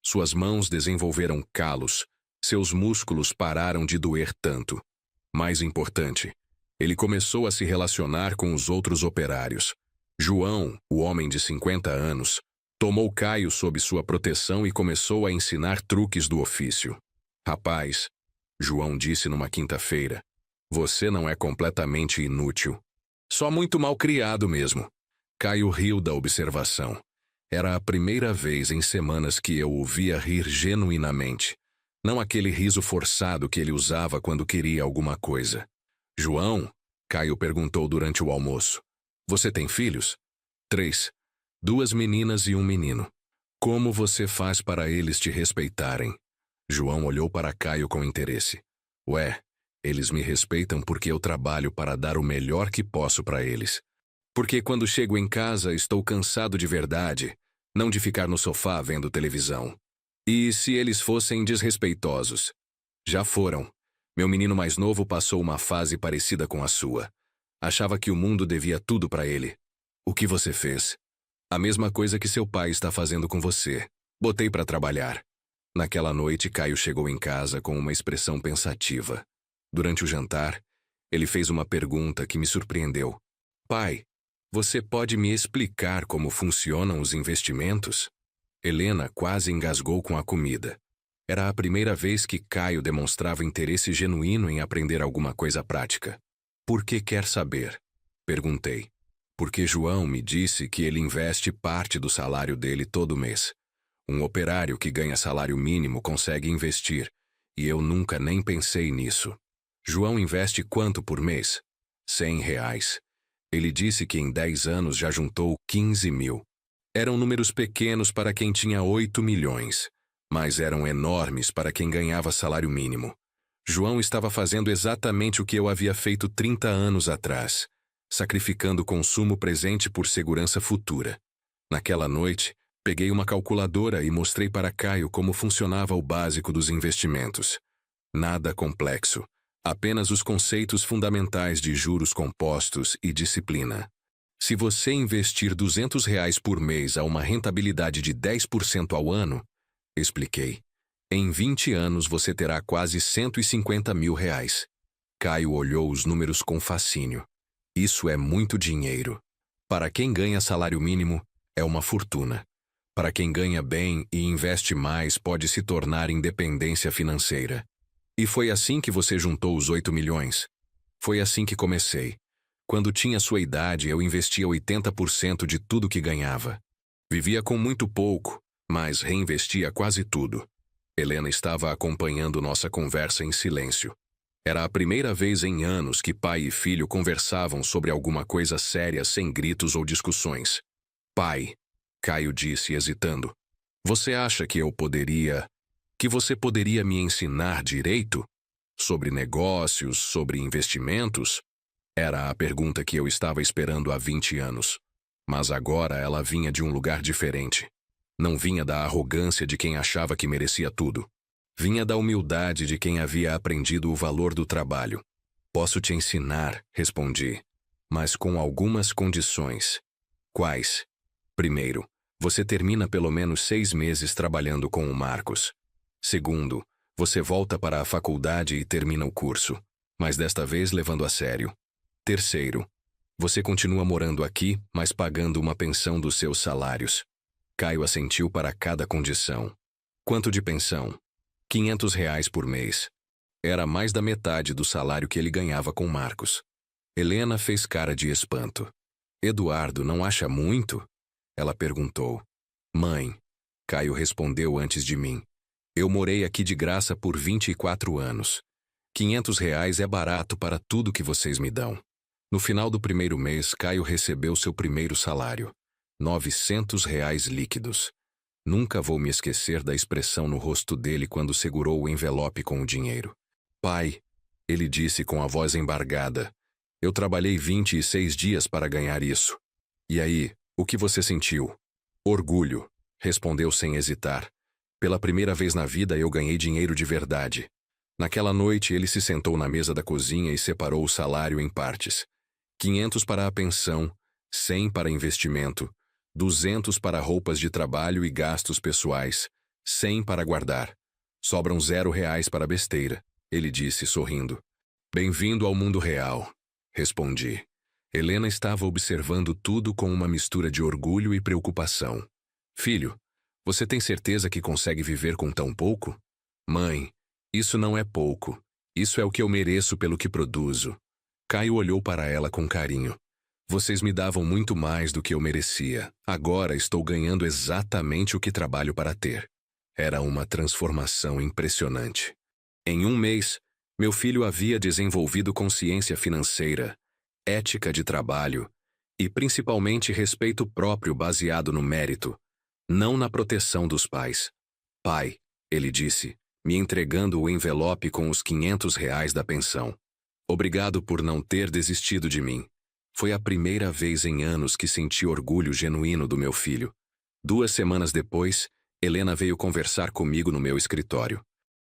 Suas mãos desenvolveram calos, seus músculos pararam de doer tanto. Mais importante, ele começou a se relacionar com os outros operários. João, o homem de 50 anos, tomou Caio sob sua proteção e começou a ensinar truques do ofício. "Rapaz," João disse numa quinta-feira, "você não é completamente inútil. Só muito mal criado mesmo." Caio riu da observação. Era a primeira vez em semanas que eu o via rir genuinamente. Não aquele riso forçado que ele usava quando queria alguma coisa. "João," Caio perguntou durante o almoço, "você tem filhos?" "3. 2 meninas e um menino." "Como você faz para eles te respeitarem?" João olhou para Caio com interesse. "Ué, eles me respeitam porque eu trabalho para dar o melhor que posso para eles. Porque quando chego em casa estou cansado de verdade, não de ficar no sofá vendo televisão. E se eles fossem desrespeitosos?" "Já foram. Meu menino mais novo passou uma fase parecida com a sua. Achava que o mundo devia tudo para ele." "O que você fez?" "A mesma coisa que seu pai está fazendo com você. Botei para trabalhar." Naquela noite, Caio chegou em casa com uma expressão pensativa. Durante o jantar, ele fez uma pergunta que me surpreendeu. "Pai, você pode me explicar como funcionam os investimentos?" Helena quase engasgou com a comida. Era a primeira vez que Caio demonstrava interesse genuíno em aprender alguma coisa prática. "Por que quer saber?" perguntei. "Porque João me disse que ele investe parte do salário dele todo mês. Um operário que ganha salário mínimo consegue investir, e eu nunca nem pensei nisso." "João investe quanto por mês?" R$ 100. Ele disse que em 10 anos já juntou 15 mil. Eram números pequenos para quem tinha 8 milhões, mas eram enormes para quem ganhava salário mínimo. João estava fazendo exatamente o que eu havia feito 30 anos atrás, sacrificando o consumo presente por segurança futura. Naquela noite, peguei uma calculadora e mostrei para Caio como funcionava o básico dos investimentos. Nada complexo, Apenas os conceitos fundamentais de juros compostos e disciplina. Se você investir R$ 200 por mês a uma rentabilidade de 10% ao ano, expliquei, em 20 anos você terá quase R$ 150 mil. Caio olhou os números com fascínio. Isso é muito dinheiro. Para quem ganha salário mínimo, é uma fortuna. Para quem ganha bem e investe mais, pode se tornar independência financeira. E foi assim que você juntou os 8 milhões? Foi assim que comecei. Quando tinha sua idade, eu investia 80% de tudo que ganhava. Vivia com muito pouco, mas reinvestia quase tudo. Helena estava acompanhando nossa conversa em silêncio. Era a primeira vez em anos que pai e filho conversavam sobre alguma coisa séria sem gritos ou discussões. Pai, Caio disse hesitando, você acha que você poderia me ensinar direito? Sobre negócios, sobre investimentos? Era a pergunta que eu estava esperando há 20 anos. Mas agora ela vinha de um lugar diferente. Não vinha da arrogância de quem achava que merecia tudo. Vinha da humildade de quem havia aprendido o valor do trabalho. Posso te ensinar, respondi, mas com algumas condições. Quais? Primeiro, você termina pelo menos 6 meses trabalhando com o Marcos. Segundo, você volta para a faculdade e termina o curso, mas desta vez levando a sério. Terceiro, você continua morando aqui, mas pagando uma pensão dos seus salários. Caio assentiu para cada condição. Quanto de pensão? R$ 500 por mês. Era mais da metade do salário que ele ganhava com Marcos. Helena fez cara de espanto. Eduardo, não acha muito? Ela perguntou. Mãe, Caio respondeu antes de mim. Eu morei aqui de graça por 24 anos. R$ 500 é barato para tudo que vocês me dão. No final do primeiro mês, Caio recebeu seu primeiro salário. R$ 900 líquidos. Nunca vou me esquecer da expressão no rosto dele quando segurou o envelope com o dinheiro. Pai, ele disse com a voz embargada, eu trabalhei 26 dias para ganhar isso. E aí, o que você sentiu? Orgulho, respondeu sem hesitar. Pela primeira vez na vida eu ganhei dinheiro de verdade. Naquela noite ele se sentou na mesa da cozinha e separou o salário em partes. 500 para a pensão, 100 para investimento, 200 para roupas de trabalho e gastos pessoais, 100 para guardar. Sobram R$ 0 para besteira, ele disse sorrindo. Bem-vindo ao mundo real, respondi. Helena estava observando tudo com uma mistura de orgulho e preocupação. Filho, você tem certeza que consegue viver com tão pouco? Mãe, isso não é pouco. Isso é o que eu mereço pelo que produzo. Caio olhou para ela com carinho. Vocês me davam muito mais do que eu merecia. Agora estou ganhando exatamente o que trabalho para ter. Era uma transformação impressionante. Em um mês, meu filho havia desenvolvido consciência financeira, ética de trabalho e principalmente respeito próprio baseado no mérito, não na proteção dos pais. Pai, ele disse, me entregando o envelope com os R$ 500 da pensão. Obrigado por não ter desistido de mim. Foi a primeira vez em anos que senti orgulho genuíno do meu filho. 2 semanas depois, Helena veio conversar comigo no meu escritório.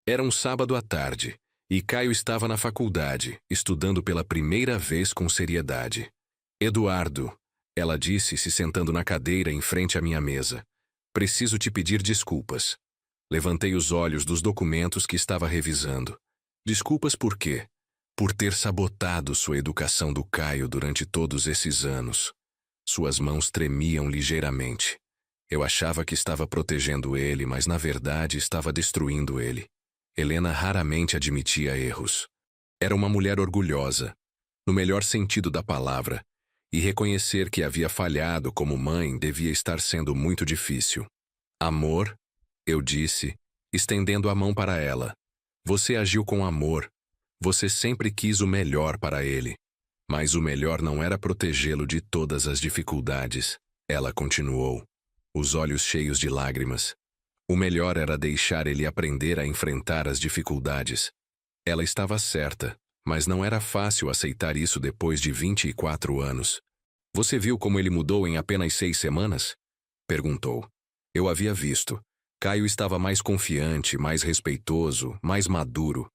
Era um sábado à tarde, e Caio estava na faculdade, estudando pela primeira vez com seriedade. Eduardo, ela disse, se sentando na cadeira em frente à minha mesa. Preciso te pedir desculpas. Levantei os olhos dos documentos que estava revisando. Desculpas por quê? Por ter sabotado sua educação do Caio durante todos esses anos. Suas mãos tremiam ligeiramente. Eu achava que estava protegendo ele, mas na verdade estava destruindo ele. Helena raramente admitia erros. Era uma mulher orgulhosa, no melhor sentido da palavra, e reconhecer que havia falhado como mãe devia estar sendo muito difícil. Amor, eu disse, estendendo a mão para ela. Você agiu com amor. Você sempre quis o melhor para ele. Mas o melhor não era protegê-lo de todas as dificuldades. Ela continuou, os olhos cheios de lágrimas. O melhor era deixar ele aprender a enfrentar as dificuldades. Ela estava certa, mas não era fácil aceitar isso depois de 24 anos. Você viu como ele mudou em apenas 6 semanas? Perguntou. Eu havia visto. Caio estava mais confiante, mais respeitoso, mais maduro.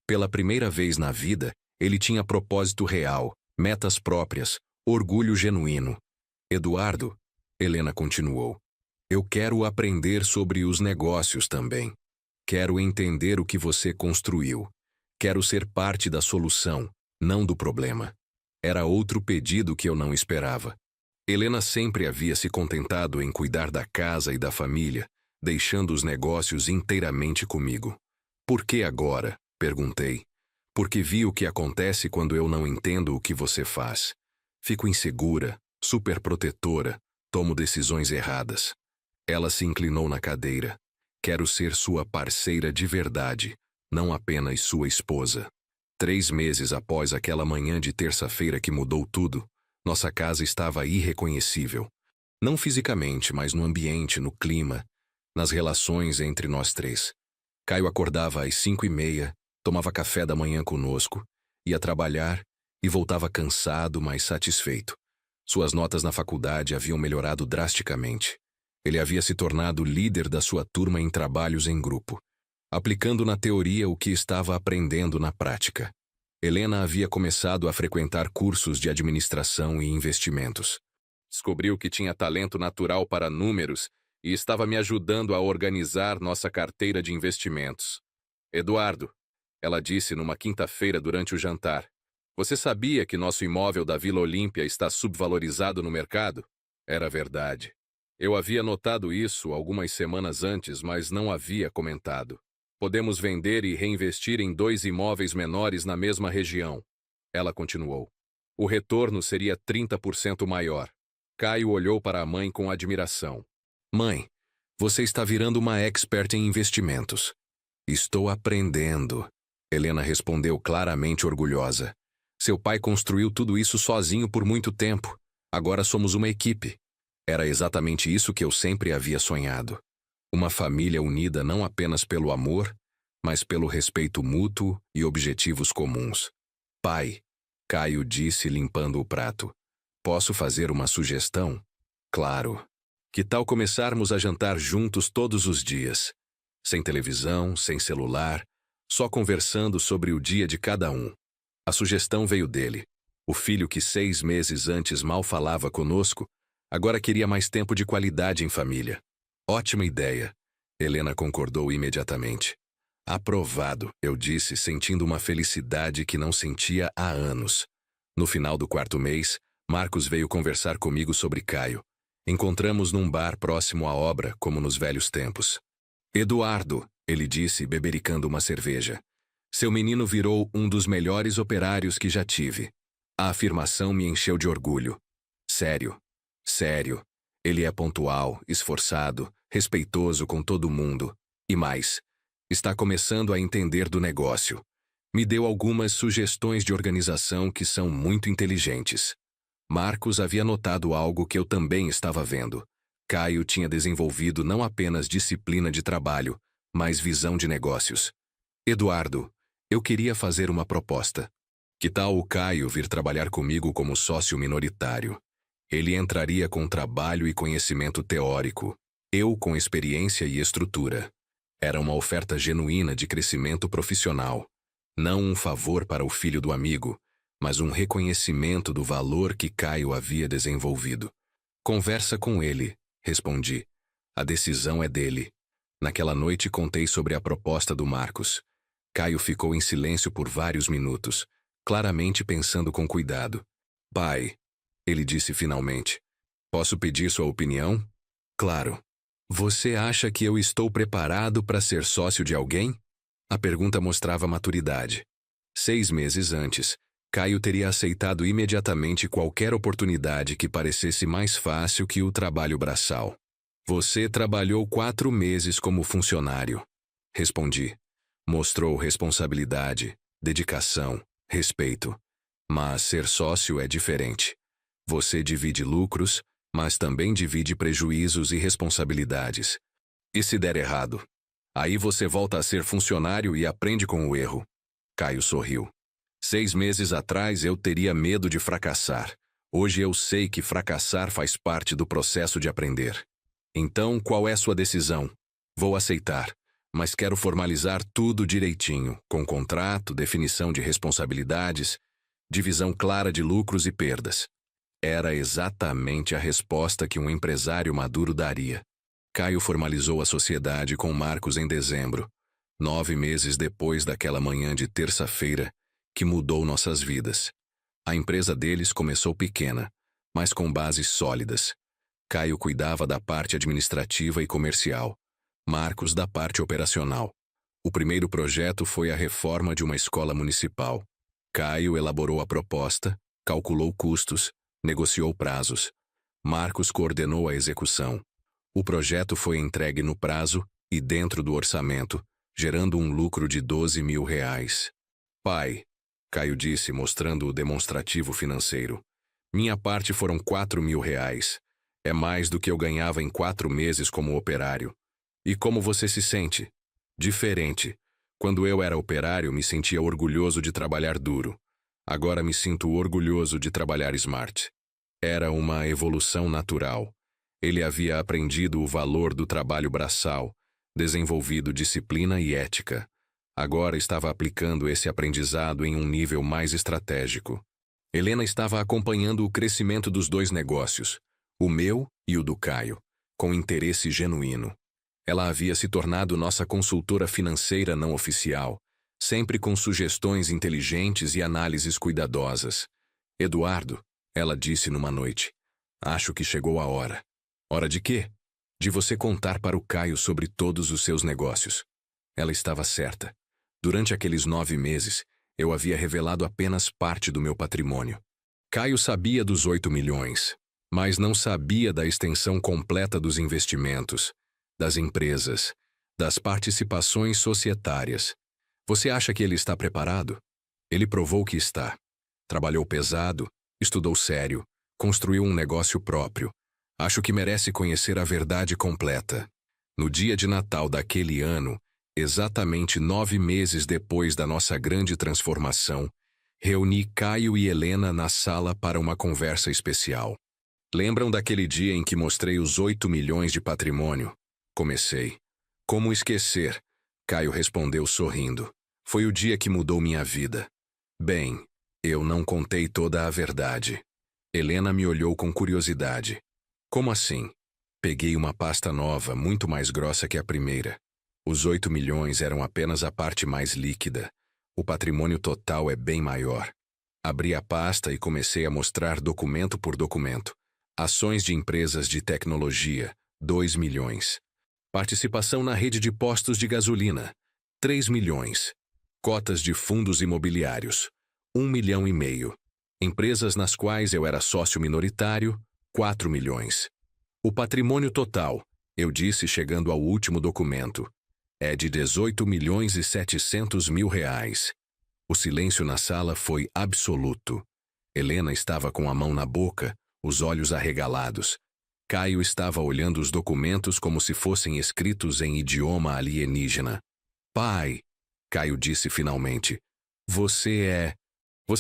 Pela primeira vez na vida, ele tinha propósito real, metas próprias, orgulho genuíno. Eduardo, Helena continuou, eu quero aprender sobre os negócios também. Quero entender o que você construiu. Quero ser parte da solução, não do problema. Era outro pedido que eu não esperava. Helena sempre havia se contentado em cuidar da casa e da família, deixando os negócios inteiramente comigo. Por que agora? Perguntei. Porque vi o que acontece quando eu não entendo o que você faz. Fico insegura, superprotetora, tomo decisões erradas. Ela se inclinou na cadeira. Quero ser sua parceira de verdade, não apenas sua esposa. 3 meses após aquela manhã de terça-feira que mudou tudo, nossa casa estava irreconhecível. Não fisicamente, mas no ambiente, no clima, nas relações entre nós três. Caio acordava às 5h30, tomava café da manhã conosco, ia trabalhar e voltava cansado, mas satisfeito. Suas notas na faculdade haviam melhorado drasticamente. Ele havia se tornado líder da sua turma em trabalhos em grupo, aplicando na teoria o que estava aprendendo na prática. Helena havia começado a frequentar cursos de administração e investimentos. Descobriu que tinha talento natural para números e estava me ajudando a organizar nossa carteira de investimentos. Eduardo, ela disse numa quinta-feira durante o jantar, você sabia que nosso imóvel da Vila Olímpia está subvalorizado no mercado? Era verdade. Eu havia notado isso algumas semanas antes, mas não havia comentado. Podemos vender e reinvestir em 2 imóveis menores na mesma região. Ela continuou. O retorno seria 30% maior. Caio olhou para a mãe com admiração. Mãe, você está virando uma expert em investimentos. Estou aprendendo. Helena respondeu claramente orgulhosa. Seu pai construiu tudo isso sozinho por muito tempo. Agora somos uma equipe. Era exatamente isso que eu sempre havia sonhado. Uma família unida não apenas pelo amor, mas pelo respeito mútuo e objetivos comuns. Pai, Caio disse limpando o prato. Posso fazer uma sugestão? Claro. Que tal começarmos a jantar juntos todos os dias? Sem televisão, sem celular, só conversando sobre o dia de cada um. A sugestão veio dele. O filho que 6 meses antes mal falava conosco, agora queria mais tempo de qualidade em família. Ótima ideia. Helena concordou imediatamente. Aprovado, eu disse, sentindo uma felicidade que não sentia há anos. No final do 4º mês, Marcos veio conversar comigo sobre Caio. Encontramos num bar próximo à obra, como nos velhos tempos. Eduardo, ele disse, bebericando uma cerveja. Seu menino virou um dos melhores operários que já tive. A afirmação me encheu de orgulho. Sério. Sério. Ele é pontual, esforçado, respeitoso com todo mundo. E mais, está começando a entender do negócio. Me deu algumas sugestões de organização que são muito inteligentes. Marcos havia notado algo que eu também estava vendo. Caio tinha desenvolvido não apenas disciplina de trabalho, mas visão de negócios. Eduardo, eu queria fazer uma proposta. Que tal o Caio vir trabalhar comigo como sócio minoritário? Ele entraria com trabalho e conhecimento teórico, eu com experiência e estrutura. Era uma oferta genuína de crescimento profissional. Não um favor para o filho do amigo, mas um reconhecimento do valor que Caio havia desenvolvido. Conversa com ele, respondi. A decisão é dele. Naquela noite contei sobre a proposta do Marcos. Caio ficou em silêncio por vários minutos, claramente pensando com cuidado. Pai, ele disse finalmente. Posso pedir sua opinião? Claro. Você acha que eu estou preparado para ser sócio de alguém? A pergunta mostrava maturidade. 6 meses antes, Caio teria aceitado imediatamente qualquer oportunidade que parecesse mais fácil que o trabalho braçal. Você trabalhou 4 meses como funcionário. Respondi. Mostrou responsabilidade, dedicação, respeito. Mas ser sócio é diferente. Você divide lucros, mas também divide prejuízos e responsabilidades. E se der errado? Aí você volta a ser funcionário e aprende com o erro. Caio sorriu. 6 meses atrás eu teria medo de fracassar. Hoje eu sei que fracassar faz parte do processo de aprender. Então, qual é sua decisão? Vou aceitar. mas quero formalizar tudo direitinho, com contrato, definição de responsabilidades, divisão clara de lucros e perdas. Era exatamente a resposta que um empresário maduro daria. Caio formalizou a sociedade com Marcos em dezembro, 9 meses depois daquela manhã de terça-feira que mudou nossas vidas. A empresa deles começou pequena, mas com bases sólidas. Caio cuidava da parte administrativa e comercial, Marcos da parte operacional. O primeiro projeto foi a reforma de uma escola municipal. Caio elaborou a proposta, calculou custos, negociou prazos. Marcos coordenou a execução. O projeto foi entregue no prazo e dentro do orçamento, gerando um lucro de R$12 mil. Pai, Caio disse mostrando o demonstrativo financeiro. Minha parte foram R$4 mil. É mais do que eu ganhava em 4 meses como operário. E como você se sente? Diferente. Quando eu era operário, me sentia orgulhoso de trabalhar duro. Agora me sinto orgulhoso de trabalhar smart. Era uma evolução natural. Ele havia aprendido o valor do trabalho braçal, desenvolvido disciplina e ética. Agora estava aplicando esse aprendizado em um nível mais estratégico. Helena estava acompanhando o crescimento dos 2 negócios, o meu e o do Caio, com interesse genuíno. Ela havia se tornado nossa consultora financeira não oficial, sempre com sugestões inteligentes e análises cuidadosas. Eduardo, ela disse numa noite, acho que chegou a hora. Hora de quê? De você contar para o Caio sobre todos os seus negócios. Ela estava certa. Durante aqueles 9 meses, eu havia revelado apenas parte do meu patrimônio. Caio sabia dos 8 milhões, mas não sabia da extensão completa dos investimentos, das empresas, das participações societárias. Você acha que ele está preparado? Ele provou que está. Trabalhou pesado, estudou sério, construiu um negócio próprio. Acho que merece conhecer a verdade completa. No dia de Natal daquele ano, exatamente 9 meses depois da nossa grande transformação, reuni Caio e Helena na sala para uma conversa especial. Lembram daquele dia em que mostrei os 8 milhões de patrimônio? Comecei. Como esquecer? Caio respondeu sorrindo. Foi o dia que mudou minha vida. Bem, eu não contei toda a verdade. Helena me olhou com curiosidade. Como assim? Peguei uma pasta nova, muito mais grossa que a primeira. Os 8 milhões eram apenas a parte mais líquida. O patrimônio total é bem maior. Abri a pasta e comecei a mostrar documento por documento. Ações de empresas de tecnologia, 2 milhões. Participação na rede de postos de gasolina, 3 milhões. Cotas de fundos imobiliários, 1,5 milhão. Empresas nas quais eu era sócio minoritário, 4 milhões. O patrimônio total, eu disse chegando ao último documento, é de 18 milhões e 700 mil reais. O silêncio na sala foi absoluto. Helena estava com a mão na boca, os olhos arregalados. Caio estava olhando os documentos como se fossem escritos em idioma alienígena. Pai, Caio disse finalmente, você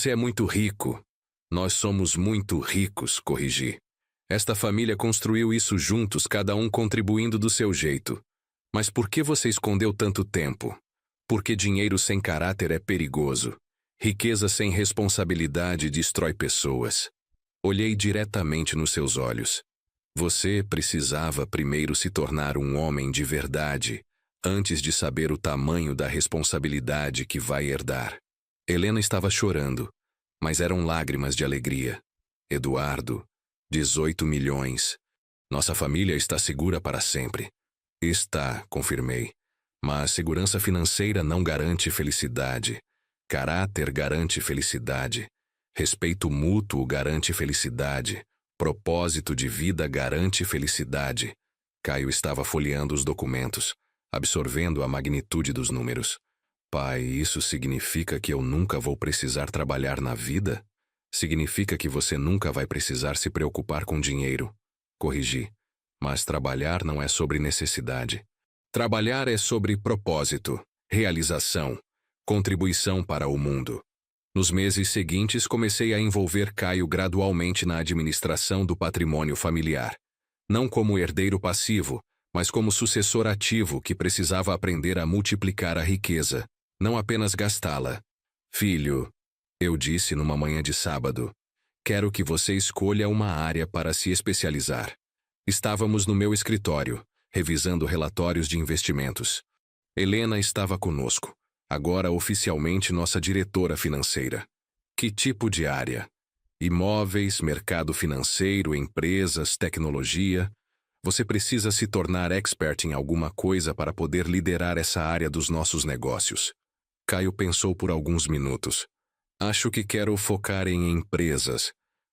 é muito rico. Nós somos muito ricos, corrigi. Esta família construiu isso juntos, cada um contribuindo do seu jeito. Mas por que você escondeu tanto tempo? Porque dinheiro sem caráter é perigoso. Riqueza sem responsabilidade destrói pessoas. Olhei diretamente nos seus olhos. Você precisava primeiro se tornar um homem de verdade, antes de saber o tamanho da responsabilidade que vai herdar. Helena estava chorando, mas eram lágrimas de alegria. Eduardo, 18 milhões. Nossa família está segura para sempre. Está, confirmei. Mas segurança financeira não garante felicidade. Caráter garante felicidade. Respeito mútuo garante felicidade. Propósito de vida garante felicidade. Caio estava folheando os documentos, absorvendo a magnitude dos números. Pai, isso significa que eu nunca vou precisar trabalhar na vida? Significa que você nunca vai precisar se preocupar com dinheiro. Corrigi. Mas trabalhar não é sobre necessidade. Trabalhar é sobre propósito, realização, contribuição para o mundo. Nos meses seguintes, comecei a envolver Caio gradualmente na administração do patrimônio familiar. Não como herdeiro passivo, mas como sucessor ativo que precisava aprender a multiplicar a riqueza, não apenas gastá-la. Filho, eu disse numa manhã de sábado, quero que você escolha uma área para se especializar. Estávamos no meu escritório, revisando relatórios de investimentos. Helena estava conosco, agora oficialmente nossa diretora financeira. Que tipo de área? Imóveis, mercado financeiro, empresas, tecnologia. Você precisa se tornar expert em alguma coisa para poder liderar essa área dos nossos negócios. Caio pensou por alguns minutos. Acho que quero focar em empresas.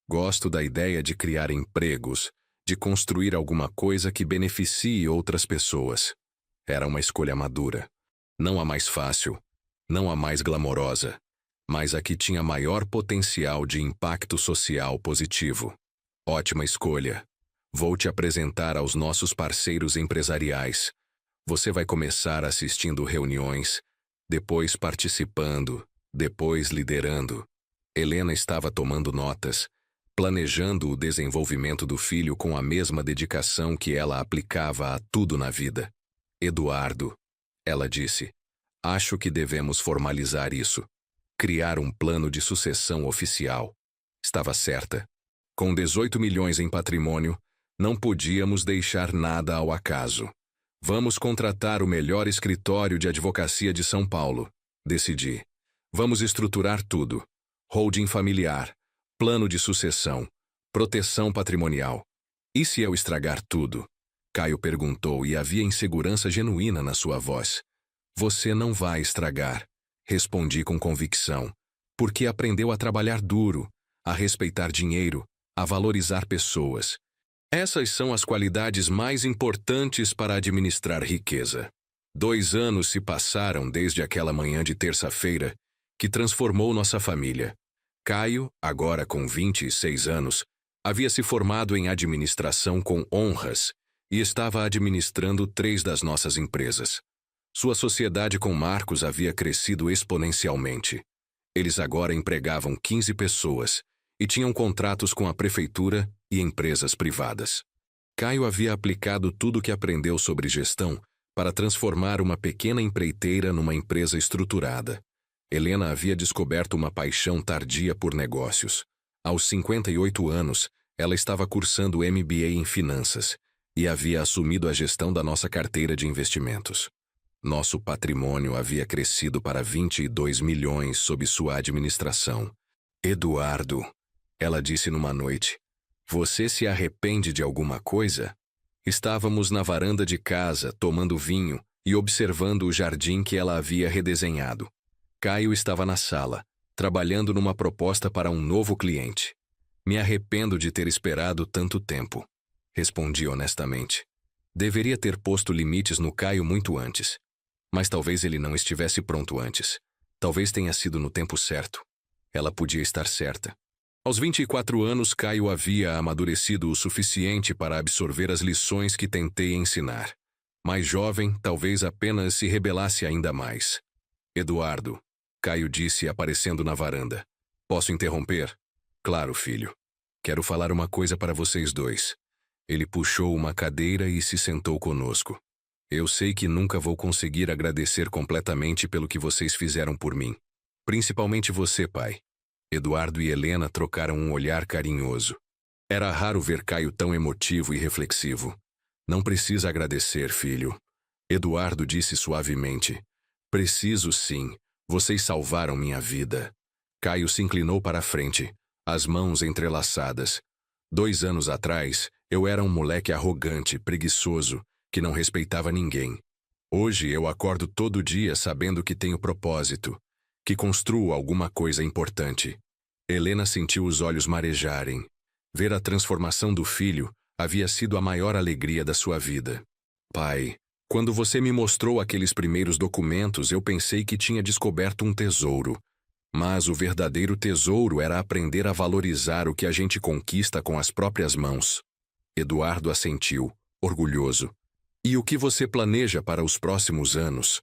Gosto da ideia de criar empregos, de construir alguma coisa que beneficie outras pessoas. Era uma escolha madura. Não a mais fácil, não a mais glamourosa, mas a que tinha maior potencial de impacto social positivo. Ótima escolha. Vou te apresentar aos nossos parceiros empresariais. Você vai começar assistindo reuniões, depois participando, depois liderando. Helena estava tomando notas, planejando o desenvolvimento do filho com a mesma dedicação que ela aplicava a tudo na vida. Eduardo, ela disse, acho que devemos formalizar isso. Criar um plano de sucessão oficial. Estava certa. Com 18 milhões em patrimônio, não podíamos deixar nada ao acaso. Vamos contratar o melhor escritório de advocacia de São Paulo. Decidi. Vamos estruturar tudo. Holding familiar, plano de sucessão, proteção patrimonial. E se eu estragar tudo? Caio perguntou e havia insegurança genuína na sua voz. Você não vai estragar. Respondi com convicção, porque aprendeu a trabalhar duro, a respeitar dinheiro, a valorizar pessoas. Essas são as qualidades mais importantes para administrar riqueza. 2 anos se passaram desde aquela manhã de terça-feira que transformou nossa família. Caio, agora com 26 anos, havia se formado em administração com honras e estava administrando 3 das nossas empresas. Sua sociedade com Marcos havia crescido exponencialmente. Eles agora empregavam 15 pessoas e tinham contratos com a prefeitura e empresas privadas. Caio havia aplicado tudo o que aprendeu sobre gestão para transformar uma pequena empreiteira numa empresa estruturada. Helena havia descoberto uma paixão tardia por negócios. Aos 58 anos, ela estava cursando MBA em finanças e havia assumido a gestão da nossa carteira de investimentos. Nosso patrimônio havia crescido para 22 milhões sob sua administração. Eduardo, ela disse numa noite, você se arrepende de alguma coisa? Estávamos na varanda de casa, tomando vinho e observando o jardim que ela havia redesenhado. Caio estava na sala, trabalhando numa proposta para um novo cliente. Me arrependo de ter esperado tanto tempo. Respondi honestamente. Deveria ter posto limites no Caio muito antes. Mas talvez ele não estivesse pronto antes. Talvez tenha sido no tempo certo. Ela podia estar certa. Aos 24 anos, Caio havia amadurecido o suficiente para absorver as lições que tentei ensinar. Mais jovem, talvez apenas se rebelasse ainda mais. Eduardo, Caio disse aparecendo na varanda. Posso interromper? Claro, filho. Quero falar uma coisa para vocês dois. Ele puxou uma cadeira e se sentou conosco. Eu sei que nunca vou conseguir agradecer completamente pelo que vocês fizeram por mim. Principalmente você, pai. Eduardo e Helena trocaram um olhar carinhoso. Era raro ver Caio tão emotivo e reflexivo. Não precisa agradecer, filho. Eduardo disse suavemente. Preciso sim. Vocês salvaram minha vida. Caio se inclinou para a frente, as mãos entrelaçadas. 2 anos atrás, eu era um moleque arrogante, preguiçoso, que não respeitava ninguém. Hoje eu acordo todo dia sabendo que tenho propósito, que construo alguma coisa importante. Helena sentiu os olhos marejarem. Ver a transformação do filho havia sido a maior alegria da sua vida. Pai, quando você me mostrou aqueles primeiros documentos, eu pensei que tinha descoberto um tesouro. Mas o verdadeiro tesouro era aprender a valorizar o que a gente conquista com as próprias mãos. Eduardo assentiu, orgulhoso. E o que você planeja para os próximos anos?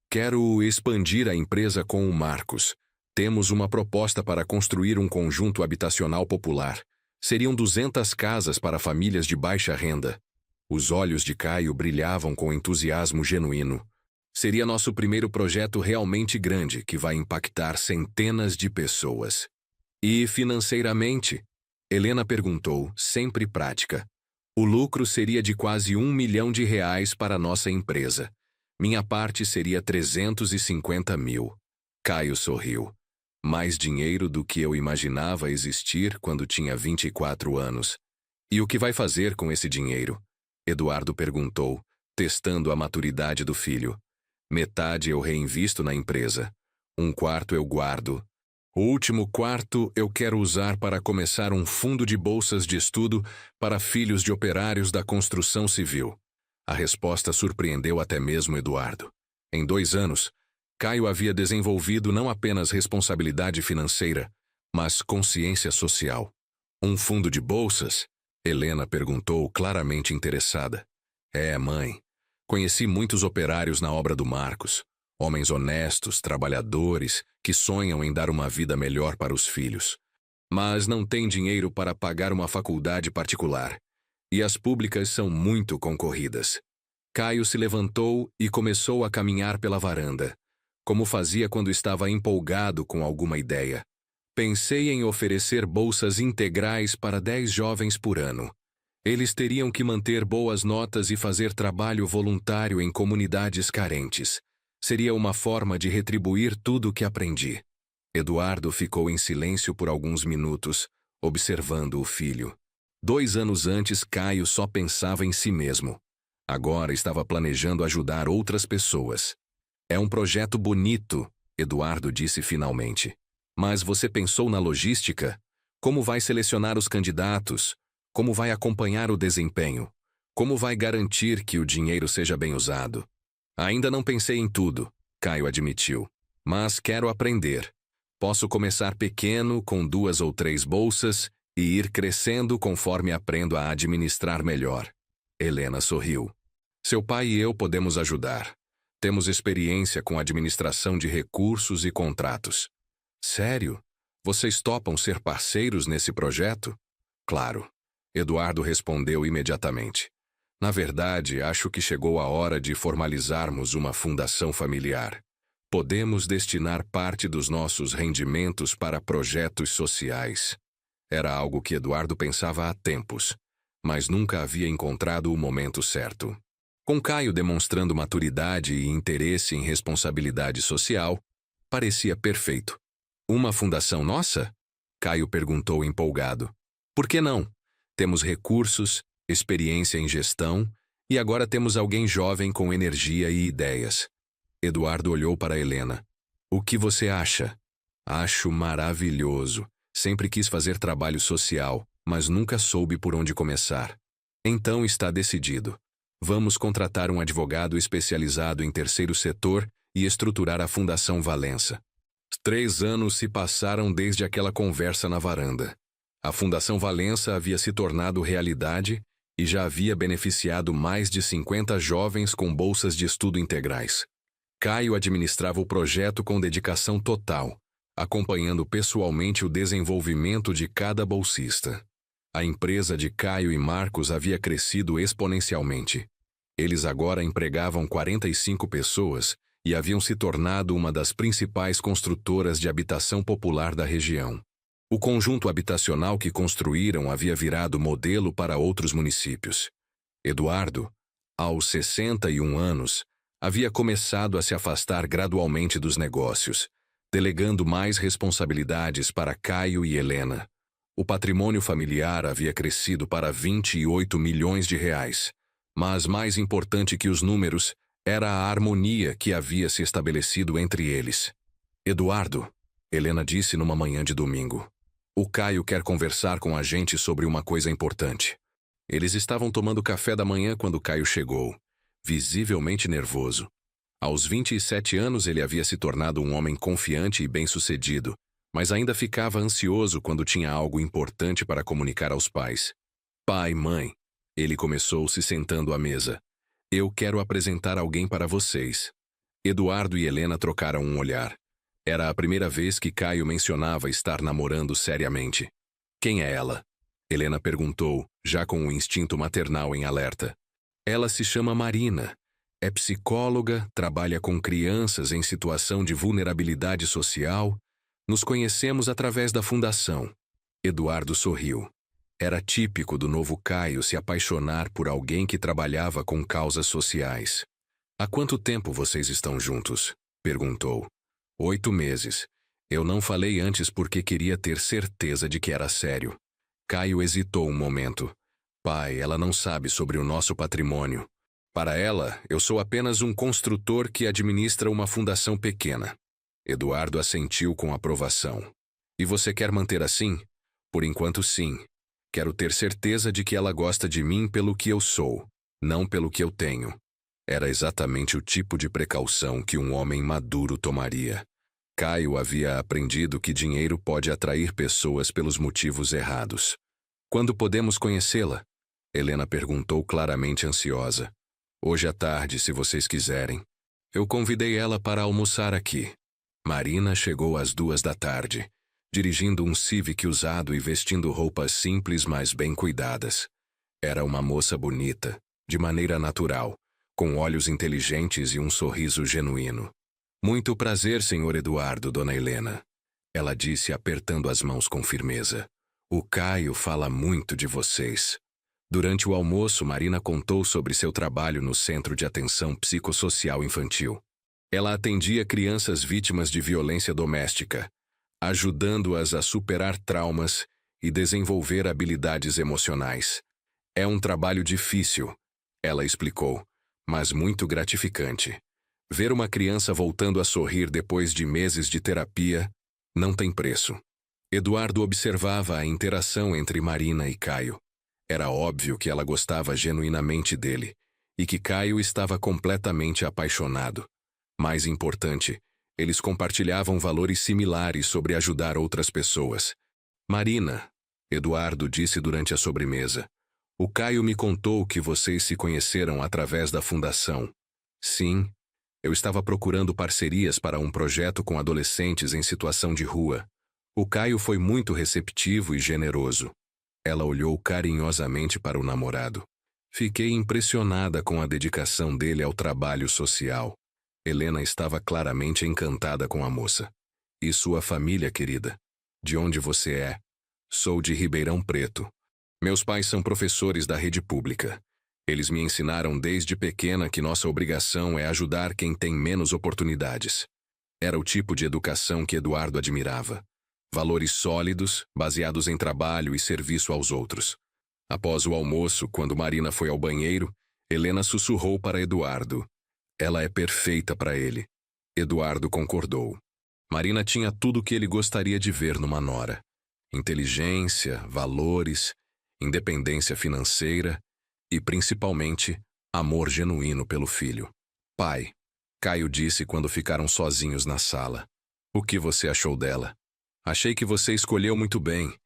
Quero expandir a empresa com o Marcos. Temos uma proposta para construir um conjunto habitacional popular. Seriam 200 casas para famílias de baixa renda. Os olhos de Caio brilhavam com entusiasmo genuíno. Seria nosso primeiro projeto realmente grande que vai impactar centenas de pessoas. E financeiramente? Helena perguntou, sempre prática. O lucro seria de quase R$ 1 milhão para nossa empresa. Minha parte seria 350 mil. Caio sorriu. Mais dinheiro do que eu imaginava existir quando tinha 24 anos. E o que vai fazer com esse dinheiro? Eduardo perguntou, testando a maturidade do filho. Metade eu reinvisto na empresa. Um quarto eu guardo. O último quarto eu quero usar para começar um fundo de bolsas de estudo para filhos de operários da construção civil. A resposta surpreendeu até mesmo Eduardo. Em 2 anos, Caio havia desenvolvido não apenas responsabilidade financeira, mas consciência social. Um fundo de bolsas? Helena perguntou, claramente interessada. Mãe. Conheci muitos operários na obra do Marcos. Homens honestos, trabalhadores, que sonham em dar uma vida melhor para os filhos. Mas não têm dinheiro para pagar uma faculdade particular. E as públicas são muito concorridas. Caio se levantou e começou a caminhar pela varanda, como fazia quando estava empolgado com alguma ideia. Pensei em oferecer bolsas integrais para 10 jovens por ano. Eles teriam que manter boas notas e fazer trabalho voluntário em comunidades carentes. Seria uma forma de retribuir tudo o que aprendi. Eduardo ficou em silêncio por alguns minutos, observando o filho. 2 anos antes, Caio só pensava em si mesmo. Agora estava planejando ajudar outras pessoas. É um projeto bonito, Eduardo disse finalmente. Mas você pensou na logística? Como vai selecionar os candidatos? Como vai acompanhar o desempenho? Como vai garantir que o dinheiro seja bem usado? Ainda não pensei em tudo, Caio admitiu. Mas quero aprender. Posso começar pequeno, com 2 ou 3 bolsas, e ir crescendo conforme aprendo a administrar melhor. Helena sorriu. Seu pai e eu podemos ajudar. Temos experiência com administração de recursos e contratos. Sério? Vocês topam ser parceiros nesse projeto? Claro. Eduardo respondeu imediatamente. Na verdade, acho que chegou a hora de formalizarmos uma fundação familiar. Podemos destinar parte dos nossos rendimentos para projetos sociais. Era algo que Eduardo pensava há tempos, mas nunca havia encontrado o momento certo. Com Caio demonstrando maturidade e interesse em responsabilidade social, parecia perfeito. Uma fundação nossa? Caio perguntou empolgado. Por que não? Temos recursos, experiência em gestão e agora temos alguém jovem com energia e ideias. Eduardo olhou para Helena. O que você acha? Acho maravilhoso. Sempre quis fazer trabalho social, mas nunca soube por onde começar. Então está decidido. Vamos contratar um advogado especializado em terceiro setor e estruturar a Fundação Valença. 3 anos se passaram desde aquela conversa na varanda. A Fundação Valença havia se tornado realidade e já havia beneficiado mais de 50 jovens com bolsas de estudo integrais. Caio administrava o projeto com dedicação total, acompanhando pessoalmente o desenvolvimento de cada bolsista. A empresa de Caio e Marcos havia crescido exponencialmente. Eles agora empregavam 45 pessoas e haviam se tornado uma das principais construtoras de habitação popular da região. O conjunto habitacional que construíram havia virado modelo para outros municípios. Eduardo, aos 61 anos, havia começado a se afastar gradualmente dos negócios, delegando mais responsabilidades para Caio e Helena. O patrimônio familiar havia crescido para 28 milhões de reais, mas mais importante que os números era a harmonia que havia se estabelecido entre eles. Eduardo, Helena disse numa manhã de domingo, o Caio quer conversar com a gente sobre uma coisa importante. Eles estavam tomando café da manhã quando Caio chegou, visivelmente nervoso. Aos 27 anos ele havia se tornado um homem confiante e bem-sucedido, mas ainda ficava ansioso quando tinha algo importante para comunicar aos pais. Pai, mãe, ele começou se sentando à mesa. Eu quero apresentar alguém para vocês. Eduardo e Helena trocaram um olhar. Era a primeira vez que Caio mencionava estar namorando seriamente. Quem é ela? Helena perguntou, já com o instinto maternal em alerta. Ela se chama Marina. É psicóloga, trabalha com crianças em situação de vulnerabilidade social. Nos conhecemos através da fundação. Eduardo sorriu. Era típico do novo Caio se apaixonar por alguém que trabalhava com causas sociais. Há quanto tempo vocês estão juntos? Perguntou. 8 meses. Eu não falei antes porque queria ter certeza de que era sério. Caio hesitou um momento. Pai, ela não sabe sobre o nosso patrimônio. Para ela, eu sou apenas um construtor que administra uma fundação pequena. Eduardo assentiu com aprovação. E você quer manter assim? Por enquanto, sim. Quero ter certeza de que ela gosta de mim pelo que eu sou, não pelo que eu tenho. Era exatamente o tipo de precaução que um homem maduro tomaria. Caio havia aprendido que dinheiro pode atrair pessoas pelos motivos errados. Quando podemos conhecê-la? Helena perguntou claramente ansiosa. Hoje à tarde, se vocês quiserem. Eu convidei ela para almoçar aqui. Marina chegou às 2 da tarde, dirigindo um Civic usado e vestindo roupas simples, mas bem cuidadas. Era uma moça bonita, de maneira natural, com olhos inteligentes e um sorriso genuíno. Muito prazer, senhor Eduardo, dona Helena. Ela disse apertando as mãos com firmeza. O Caio fala muito de vocês. Durante o almoço, Marina contou sobre seu trabalho no Centro de Atenção Psicossocial Infantil. Ela atendia crianças vítimas de violência doméstica, ajudando-as a superar traumas e desenvolver habilidades emocionais. É um trabalho difícil, ela explicou, mas muito gratificante. Ver uma criança voltando a sorrir depois de meses de terapia não tem preço. Eduardo observava a interação entre Marina e Caio. Era óbvio que ela gostava genuinamente dele e que Caio estava completamente apaixonado. Mais importante, eles compartilhavam valores similares sobre ajudar outras pessoas. Marina, Eduardo disse durante a sobremesa, o Caio me contou que vocês se conheceram através da fundação. Sim, eu estava procurando parcerias para um projeto com adolescentes em situação de rua. O Caio foi muito receptivo e generoso. Ela olhou carinhosamente para o namorado. Fiquei impressionada com a dedicação dele ao trabalho social. Helena estava claramente encantada com a moça. E sua família, querida? De onde você é? Sou de Ribeirão Preto. Meus pais são professores da rede pública. Eles me ensinaram desde pequena que nossa obrigação é ajudar quem tem menos oportunidades. Era o tipo de educação que Eduardo admirava. Valores sólidos, baseados em trabalho e serviço aos outros. Após o almoço, quando Marina foi ao banheiro, Helena sussurrou para Eduardo. Ela é perfeita para ele. Eduardo concordou. Marina tinha tudo o que ele gostaria de ver numa nora. Inteligência, valores, independência financeira e, principalmente, amor genuíno pelo filho. Pai, Caio disse quando ficaram sozinhos na sala. O que você achou dela? Achei que você escolheu muito bem.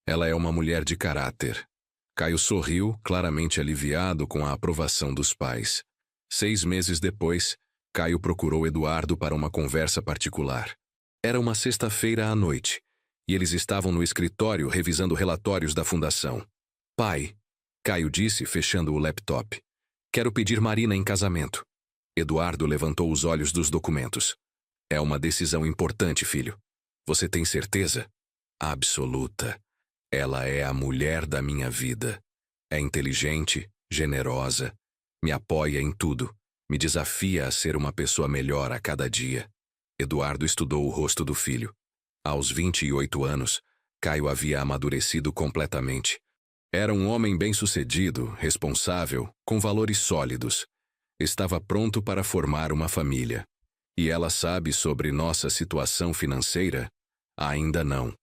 Ela é uma mulher de caráter. Caio sorriu, claramente aliviado com a aprovação dos pais. 6 meses depois, Caio procurou Eduardo para uma conversa particular. Era uma sexta-feira à noite, e eles estavam no escritório revisando relatórios da fundação. Pai, Caio disse, fechando o laptop. Quero pedir Marina em casamento. Eduardo levantou os olhos dos documentos. É uma decisão importante, filho. Você tem certeza? Absoluta. Ela é a mulher da minha vida. É inteligente, generosa, me apoia em tudo, me desafia a ser uma pessoa melhor a cada dia. Eduardo estudou o rosto do filho. Aos 28 anos, Caio havia amadurecido completamente. Era um homem bem-sucedido, responsável, com valores sólidos. Estava pronto para formar uma família. E ela sabe sobre nossa situação financeira? Ainda não.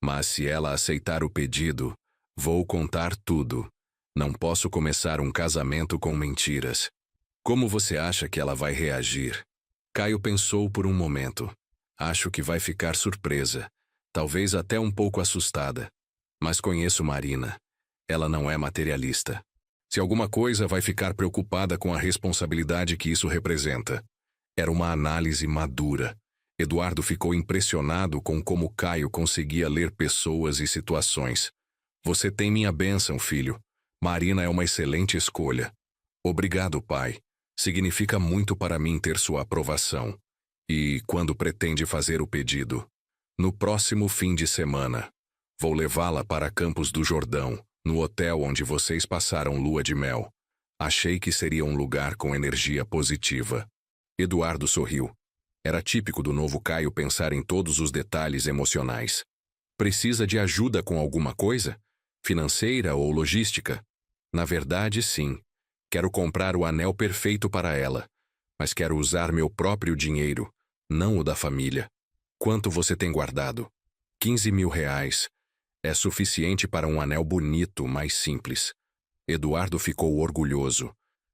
Mas se ela aceitar o pedido, vou contar tudo. Não posso começar um casamento com mentiras. Como você acha que ela vai reagir? Caio pensou por um momento. Acho que vai ficar surpresa, talvez até um pouco assustada. Mas conheço Marina. Ela não é materialista. Se alguma coisa, vai ficar preocupada com a responsabilidade que isso representa. Era uma análise madura. Eduardo ficou impressionado com como Caio conseguia ler pessoas e situações. Você tem minha bênção, filho. Marina é uma excelente escolha. Obrigado, pai. Significa muito para mim ter sua aprovação. E quando pretende fazer o pedido? No próximo fim de semana. Vou levá-la para Campos do Jordão, no hotel onde vocês passaram lua de mel. Achei que seria um lugar com energia positiva. Eduardo sorriu. Era típico do novo Caio pensar em todos os detalhes emocionais. Precisa de ajuda com alguma coisa? Financeira ou logística? Na verdade, sim. Quero comprar o anel perfeito para ela. Mas quero usar meu próprio dinheiro, não o da família. Quanto você tem guardado? 15.000 reais. É suficiente para um anel bonito, mas simples. Eduardo ficou orgulhoso.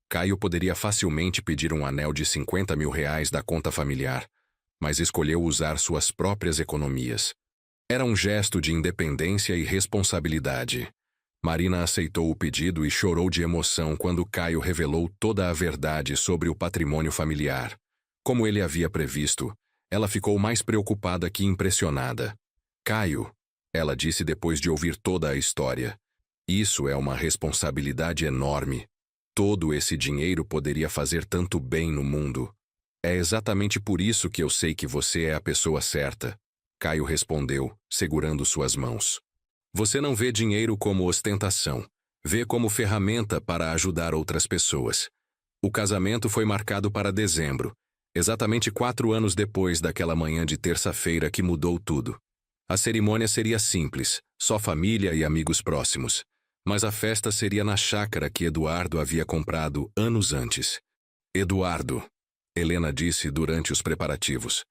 Caio poderia facilmente pedir um anel de 50.000 reais da conta familiar, mas escolheu usar suas próprias economias. Era um gesto de independência e responsabilidade. Marina aceitou o pedido e chorou de emoção quando Caio revelou toda a verdade sobre o patrimônio familiar. Como ele havia previsto, ela ficou mais preocupada que impressionada. Caio, ela disse depois de ouvir toda a história, isso é uma responsabilidade enorme. Todo esse dinheiro poderia fazer tanto bem no mundo. É exatamente por isso que eu sei que você é a pessoa certa. Caio respondeu, segurando suas mãos. Você não vê dinheiro como ostentação. Vê como ferramenta para ajudar outras pessoas. O casamento foi marcado para dezembro, exatamente 4 anos depois daquela manhã de terça-feira que mudou tudo. A cerimônia seria simples, só família e amigos próximos. Mas a festa seria na chácara que Eduardo havia comprado anos antes. Eduardo, Helena disse durante os preparativos.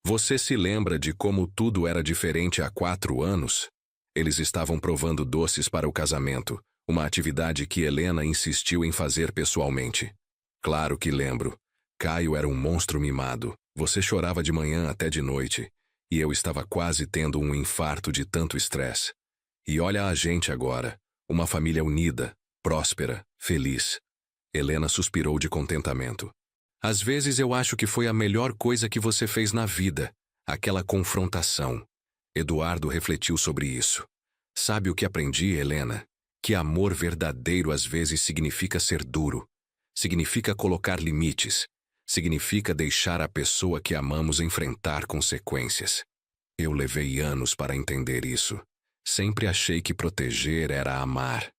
Você se lembra de como tudo era diferente há 4 anos? Eles estavam provando doces para o casamento, uma atividade que Helena insistiu em fazer pessoalmente. Claro que lembro. Caio era um monstro mimado. Você chorava de manhã até de noite. E eu estava quase tendo um infarto de tanto estresse. E olha a gente agora. Uma família unida, próspera, feliz. Helena suspirou de contentamento. Às vezes eu acho que foi a melhor coisa que você fez na vida. Aquela confrontação. Eduardo refletiu sobre isso. Sabe o que aprendi, Helena? Que amor verdadeiro às vezes significa ser duro. Significa colocar limites. Significa deixar a pessoa que amamos enfrentar consequências. Eu levei anos para entender isso. Sempre achei que proteger era amar.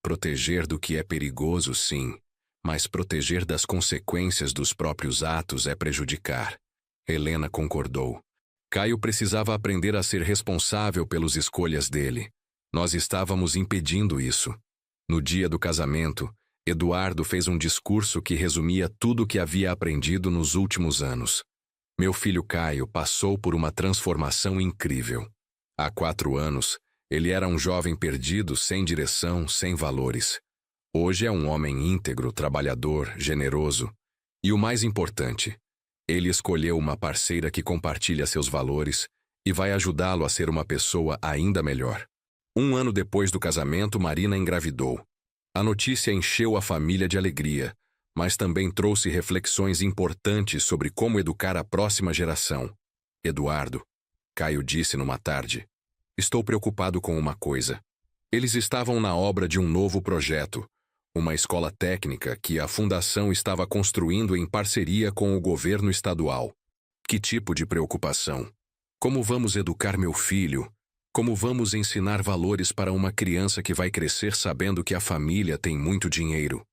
Proteger do que é perigoso, sim. Mas proteger das consequências dos próprios atos é prejudicar. Helena concordou. Caio precisava aprender a ser responsável pelas escolhas dele. Nós estávamos impedindo isso. No dia do casamento, Eduardo fez um discurso que resumia tudo o que havia aprendido nos últimos anos. Meu filho Caio passou por uma transformação incrível. Há 4 anos, ele era um jovem perdido, sem direção, sem valores. Hoje é um homem íntegro, trabalhador, generoso. E o mais importante, ele escolheu uma parceira que compartilha seus valores e vai ajudá-lo a ser uma pessoa ainda melhor. 1 ano depois do casamento, Marina engravidou. A notícia encheu a família de alegria, mas também trouxe reflexões importantes sobre como educar a próxima geração. Eduardo, Caio disse numa tarde, estou preocupado com uma coisa. Eles estavam na obra de um novo projeto, uma escola técnica que a fundação estava construindo em parceria com o governo estadual. Que tipo de preocupação? Como vamos educar meu filho? Como vamos ensinar valores para uma criança que vai crescer sabendo que a família tem muito dinheiro?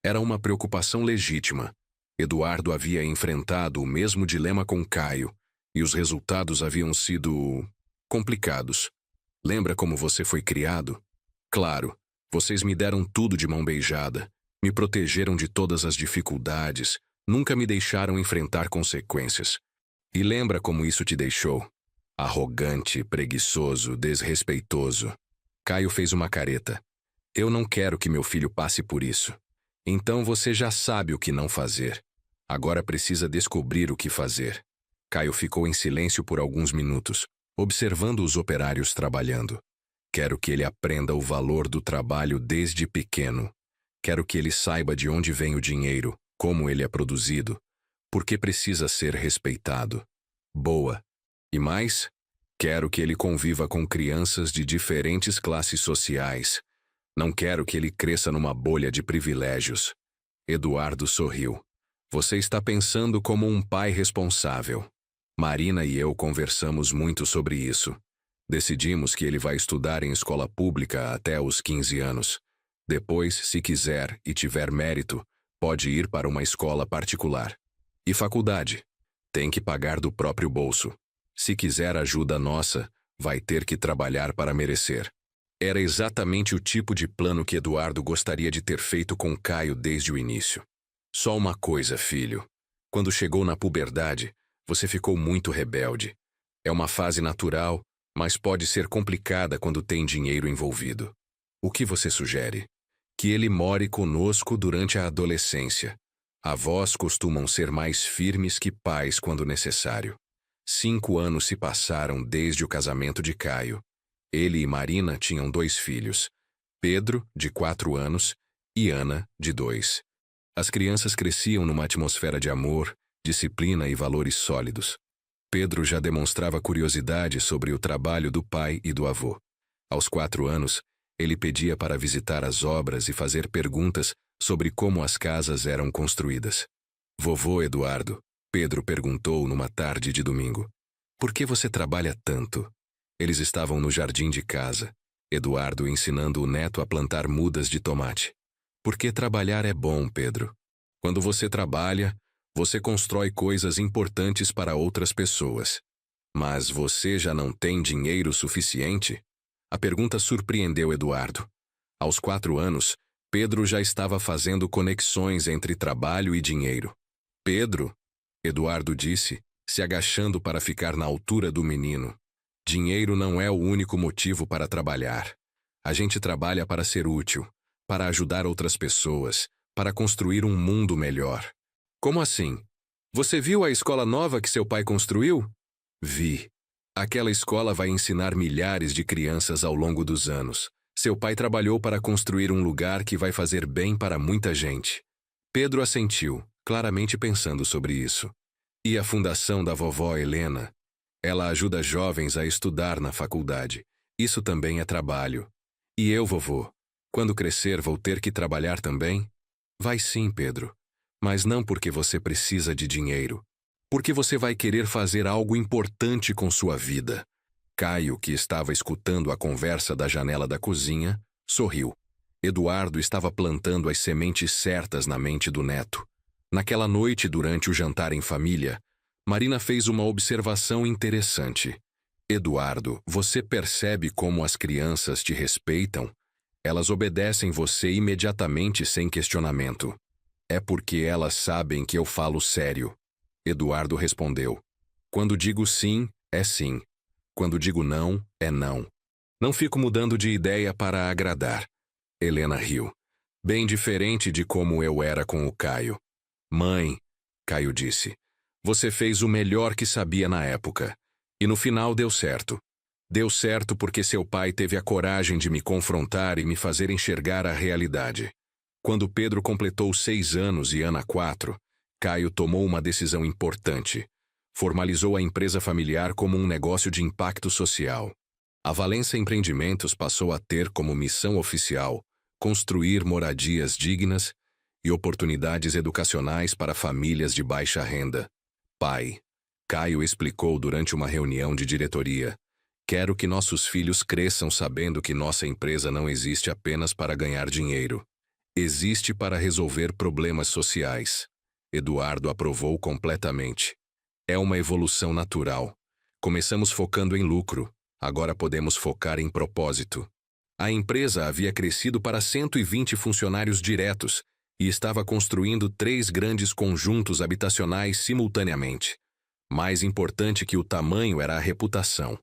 Era uma preocupação legítima. Eduardo havia enfrentado o mesmo dilema com Caio, e os resultados haviam sido complicados. Lembra como você foi criado? Claro, vocês me deram tudo de mão beijada, me protegeram de todas as dificuldades, nunca me deixaram enfrentar consequências. E lembra como isso te deixou? Arrogante, preguiçoso, desrespeitoso. Caio fez uma careta. Eu não quero que meu filho passe por isso. Então você já sabe o que não fazer. Agora precisa descobrir o que fazer. Caio ficou em silêncio por alguns minutos, observando os operários trabalhando. Quero que ele aprenda o valor do trabalho desde pequeno. Quero que ele saiba de onde vem o dinheiro, como ele é produzido, porque precisa ser respeitado. Boa. E mais, quero que ele conviva com crianças de diferentes classes sociais. Não quero que ele cresça numa bolha de privilégios. Eduardo sorriu. Você está pensando como um pai responsável. Marina e eu conversamos muito sobre isso. Decidimos que ele vai estudar em escola pública até os 15 anos. Depois, se quiser e tiver mérito, pode ir para uma escola particular. E faculdade? Tem que pagar do próprio bolso. Se quiser ajuda nossa, vai ter que trabalhar para merecer. Era exatamente o tipo de plano que Eduardo gostaria de ter feito com Caio desde o início. Só uma coisa, filho. Quando chegou na puberdade, você ficou muito rebelde. É uma fase natural, mas pode ser complicada quando tem dinheiro envolvido. O que você sugere? Que ele more conosco durante a adolescência. Avós costumam ser mais firmes que pais quando necessário. 5 anos se passaram desde o casamento de Caio. Ele e Marina tinham 2 filhos, Pedro, de 4 anos, e Ana, de 2. As crianças cresciam numa atmosfera de amor, disciplina e valores sólidos. Pedro já demonstrava curiosidade sobre o trabalho do pai e do avô. Aos 4 anos, ele pedia para visitar as obras e fazer perguntas sobre como as casas eram construídas. Vovô Eduardo, Pedro perguntou numa tarde de domingo, por que você trabalha tanto? Eles estavam no jardim de casa, Eduardo ensinando o neto a plantar mudas de tomate. Porque trabalhar é bom, Pedro. Quando você trabalha, você constrói coisas importantes para outras pessoas. Mas você já não tem dinheiro suficiente? A pergunta surpreendeu Eduardo. Aos 4 anos, Pedro já estava fazendo conexões entre trabalho e dinheiro. Pedro, Eduardo disse, se agachando para ficar na altura do menino. Dinheiro não é o único motivo para trabalhar. A gente trabalha para ser útil, para ajudar outras pessoas, para construir um mundo melhor. Como assim? Você viu a escola nova que seu pai construiu? Vi. Aquela escola vai ensinar milhares de crianças ao longo dos anos. Seu pai trabalhou para construir um lugar que vai fazer bem para muita gente. Pedro assentiu, claramente pensando sobre isso. E a fundação da vovó Helena? Ela ajuda jovens a estudar na faculdade. Isso também é trabalho. E eu, vovô? Quando crescer, vou ter que trabalhar também? Vai sim, Pedro. Mas não porque você precisa de dinheiro. Porque você vai querer fazer algo importante com sua vida. Caio, que estava escutando a conversa da janela da cozinha, sorriu. Eduardo estava plantando as sementes certas na mente do neto. Naquela noite, durante o jantar em família, Marina fez uma observação interessante. Eduardo, você percebe como as crianças te respeitam? Elas obedecem você imediatamente sem questionamento. É porque elas sabem que eu falo sério. Eduardo respondeu. Quando digo sim, é sim. Quando digo não, é não. Não fico mudando de ideia para agradar. Helena riu. Bem diferente de como eu era com o Caio. Mãe, Caio disse. Você fez o melhor que sabia na época. E no final deu certo. Deu certo porque seu pai teve a coragem de me confrontar e me fazer enxergar a realidade. Quando Pedro completou 6 anos e Ana 4, Caio tomou uma decisão importante. Formalizou a empresa familiar como um negócio de impacto social. A Valença Empreendimentos passou a ter como missão oficial construir moradias dignas e oportunidades educacionais para famílias de baixa renda. Pai, Caio explicou durante uma reunião de diretoria, quero que nossos filhos cresçam sabendo que nossa empresa não existe apenas para ganhar dinheiro. Existe para resolver problemas sociais. Eduardo aprovou completamente. É uma evolução natural. Começamos focando em lucro, agora podemos focar em propósito. A empresa havia crescido para 120 funcionários diretos e estava construindo 3 grandes conjuntos habitacionais simultaneamente. Mais importante que o tamanho era a reputação.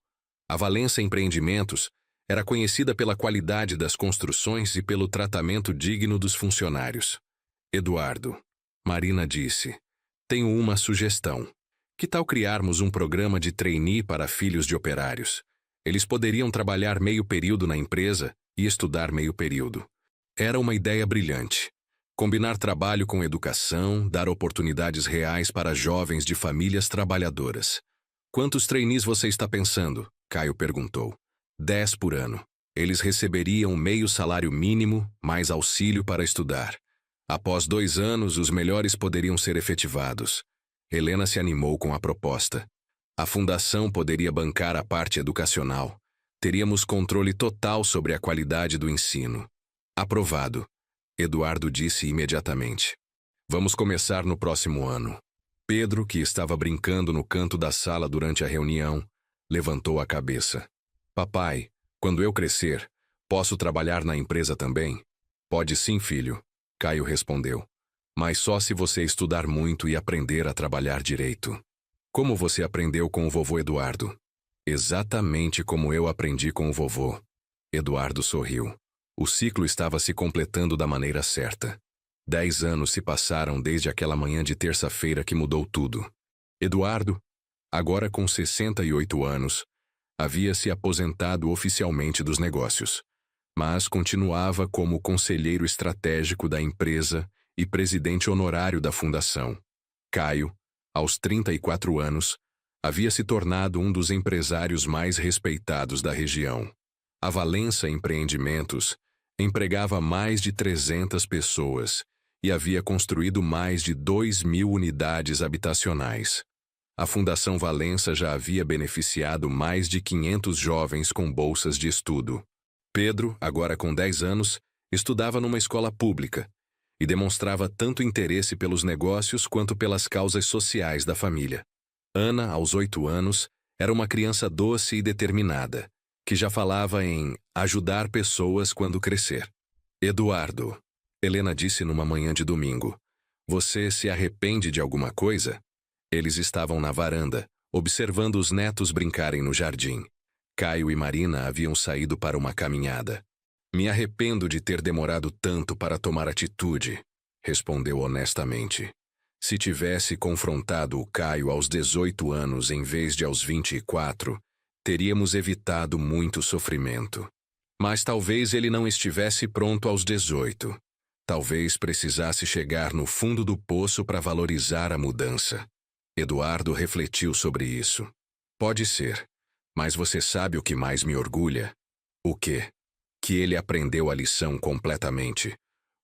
A Valença Empreendimentos era conhecida pela qualidade das construções e pelo tratamento digno dos funcionários. Eduardo, Marina disse, tenho uma sugestão. Que tal criarmos um programa de trainee para filhos de operários? Eles poderiam trabalhar meio período na empresa e estudar meio período. Era uma ideia brilhante. Combinar trabalho com educação, dar oportunidades reais para jovens de famílias trabalhadoras. Quantos trainees você está pensando? Caio perguntou. 10 por ano. Eles receberiam meio salário mínimo, mais auxílio para estudar. Após 2 anos, os melhores poderiam ser efetivados. Helena se animou com a proposta. A fundação poderia bancar a parte educacional. Teríamos controle total sobre a qualidade do ensino. Aprovado. Eduardo disse imediatamente. Vamos começar no próximo ano. Pedro, que estava brincando no canto da sala durante a reunião, levantou a cabeça. Papai, quando eu crescer, posso trabalhar na empresa também? Pode sim, filho. Caio respondeu. Mas só se você estudar muito e aprender a trabalhar direito. Como você aprendeu com o vovô Eduardo? Exatamente como eu aprendi com o vovô. Eduardo sorriu. O ciclo estava se completando da maneira certa. 10 anos se passaram desde aquela manhã de terça-feira que mudou tudo. Eduardo, agora com 68 anos, havia se aposentado oficialmente dos negócios, mas continuava como conselheiro estratégico da empresa e presidente honorário da fundação. Caio, aos 34 anos, havia se tornado um dos empresários mais respeitados da região. A Valença Empreendimentos empregava mais de 300 pessoas e havia construído mais de 2.000 unidades habitacionais. A Fundação Valença já havia beneficiado mais de 500 jovens com bolsas de estudo. Pedro, agora com 10 anos, estudava numa escola pública e demonstrava tanto interesse pelos negócios quanto pelas causas sociais da família. Ana, aos 8 anos, era uma criança doce e determinada, que já falava em ajudar pessoas quando crescer. Eduardo, Helena disse numa manhã de domingo, você se arrepende de alguma coisa? Eles estavam na varanda, observando os netos brincarem no jardim. Caio e Marina haviam saído para uma caminhada. Me arrependo de ter demorado tanto para tomar atitude, respondeu honestamente. Se tivesse confrontado o Caio aos 18 anos em vez de aos 24, teríamos evitado muito sofrimento. Mas talvez ele não estivesse pronto aos 18. Talvez precisasse chegar no fundo do poço para valorizar a mudança. Eduardo refletiu sobre isso. Pode ser, mas você sabe o que mais me orgulha? O quê? Que ele aprendeu a lição completamente.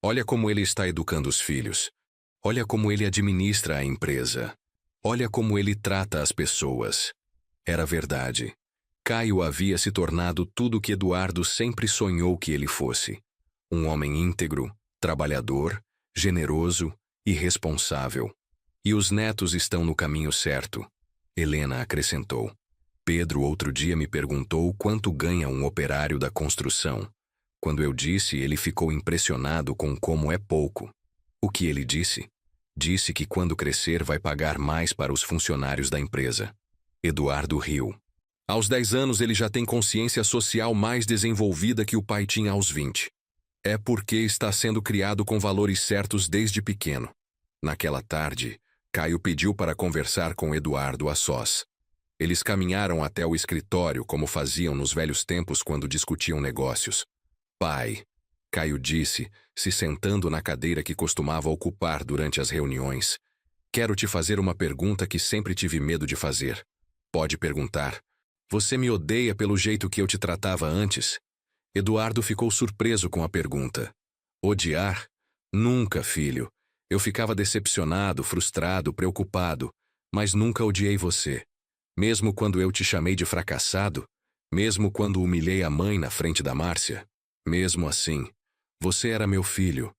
Olha como ele está educando os filhos. Olha como ele administra a empresa. Olha como ele trata as pessoas. Era verdade. Caio havia se tornado tudo o que Eduardo sempre sonhou que ele fosse. Um homem íntegro, trabalhador, generoso e responsável. E os netos estão no caminho certo. Helena acrescentou. Pedro outro dia me perguntou quanto ganha um operário da construção. Quando eu disse, ele ficou impressionado com como é pouco. O que ele disse? Disse que quando crescer vai pagar mais para os funcionários da empresa. Eduardo riu. Aos 10 anos ele já tem consciência social mais desenvolvida que o pai tinha aos 20. É porque está sendo criado com valores certos desde pequeno. Naquela tarde, Caio pediu para conversar com Eduardo a sós. Eles caminharam até o escritório como faziam nos velhos tempos quando discutiam negócios. Pai, Caio disse, se sentando na cadeira que costumava ocupar durante as reuniões. Quero te fazer uma pergunta que sempre tive medo de fazer. Pode perguntar. Você me odeia pelo jeito que eu te tratava antes? Eduardo ficou surpreso com a pergunta. Odiar? Nunca, filho. Eu ficava decepcionado, frustrado, preocupado, mas nunca odiei você. Mesmo quando eu te chamei de fracassado, mesmo quando humilhei a mãe na frente da Márcia, mesmo assim, você era meu filho.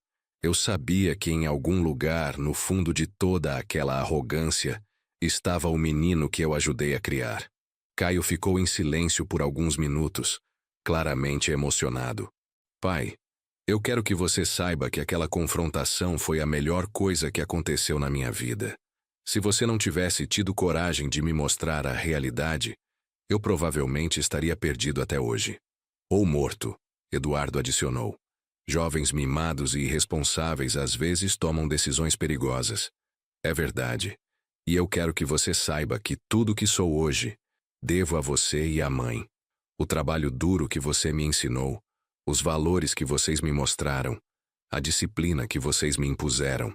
Eu sabia que em algum lugar, no fundo de toda aquela arrogância, estava o menino que eu ajudei a criar. Caio ficou em silêncio por alguns minutos, claramente emocionado. Pai, eu quero que você saiba que aquela confrontação foi a melhor coisa que aconteceu na minha vida. Se você não tivesse tido coragem de me mostrar a realidade, eu provavelmente estaria perdido até hoje. Ou morto, Eduardo adicionou. Jovens mimados e irresponsáveis às vezes tomam decisões perigosas. É verdade. E eu quero que você saiba que tudo que sou hoje, devo a você e à mãe. O trabalho duro que você me ensinou, os valores que vocês me mostraram, a disciplina que vocês me impuseram.